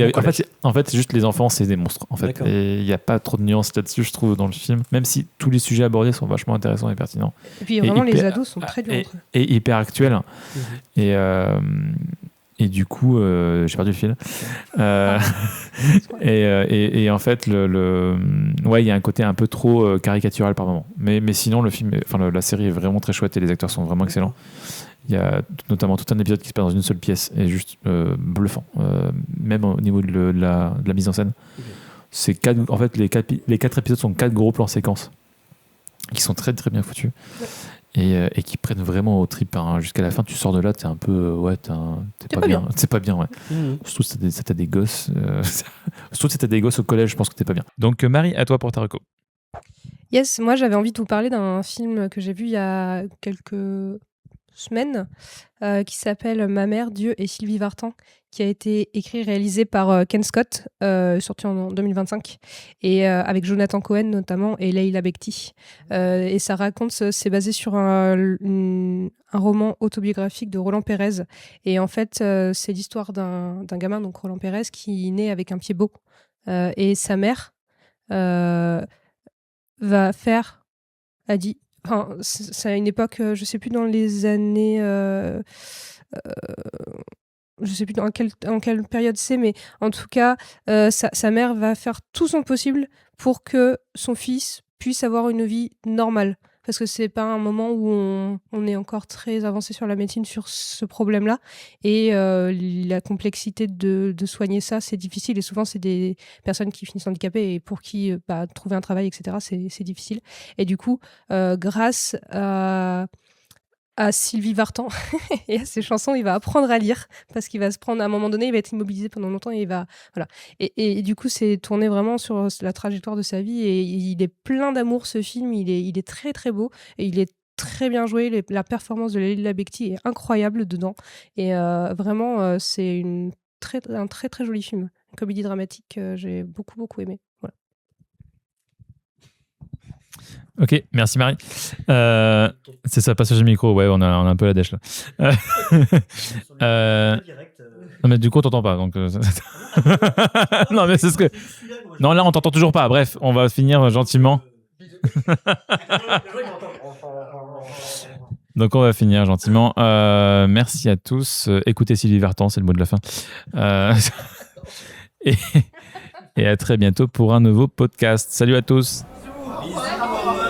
en fait, c'est juste les enfants, c'est des monstres. En fait, et il n'y a pas trop de nuances là-dessus, je trouve, dans le film. Même si tous les sujets abordés sont vachement intéressants et pertinents. Et puis vraiment, les ados sont très durs entre eux. Et hyper actuels. Et du coup, j'ai perdu le fil. Et en fait, il y a un côté un peu trop caricatural par moment. Mais sinon, la série est vraiment très chouette et les acteurs sont vraiment excellents. Il y a notamment tout un épisode qui se passe dans une seule pièce et juste bluffant, même au niveau de la mise en scène. C'est en fait, les 4 épisodes sont 4 gros plans séquences qui sont très très bien foutus et qui prennent vraiment au trip. Hein. Jusqu'à la fin, tu sors de là, t'es un peu t'es pas bien. C'est pas bien, ouais. Surtout si t'as des gosses. Surtout si t'as des gosses au collège, je pense que t'es pas bien. Donc Marie, à toi pour ta reco. Yes, moi j'avais envie de vous parler d'un film que j'ai vu il y a quelques semaine qui s'appelle Ma mère, Dieu et Sylvie Vartan, qui a été écrit et réalisé par Ken Scott, sorti en 2025, et avec Jonathan Cohen notamment et Leila Bekti. Et ça raconte, c'est basé sur un roman autobiographique de Roland Pérez. Et en fait, c'est l'histoire d'un gamin, donc Roland Pérez, qui naît avec un pied beau. Et sa mère va faire, a dit, enfin, c'est à une époque, je sais plus dans les années, je sais plus dans quelle période c'est, mais en tout cas, sa mère va faire tout son possible pour que son fils puisse avoir une vie normale. Parce que c'est pas un moment où on est encore très avancé sur la médecine sur ce problème-là. Et la complexité de soigner ça, c'est difficile. Et souvent, c'est des personnes qui finissent handicapées et pour qui trouver un travail, etc., c'est difficile. Et du coup, grâce à Sylvie Vartan et à ses chansons, il va apprendre à lire parce qu'il va se prendre à un moment donné, il va être immobilisé pendant longtemps et il va voilà. Et du coup, c'est tourné vraiment sur la trajectoire de sa vie et il est plein d'amour ce film. Il est très très beau et il est très bien joué. La performance de Leila Bekti est incroyable dedans et vraiment c'est un très très joli film, une comédie dramatique. J'ai beaucoup aimé. Voilà. Ok, merci Marie. C'est ça, passage de micro, ouais, on a un peu la dèche là. Non mais du coup on t'entend pas, donc. Non mais c'est ce que. Non là on t'entend toujours pas. Bref, on va finir gentiment. Donc on va finir gentiment. Merci à tous. Écoutez Sylvie Vartan, c'est le mot de la fin. Et à très bientôt pour un nouveau podcast. Salut à tous. Bisous.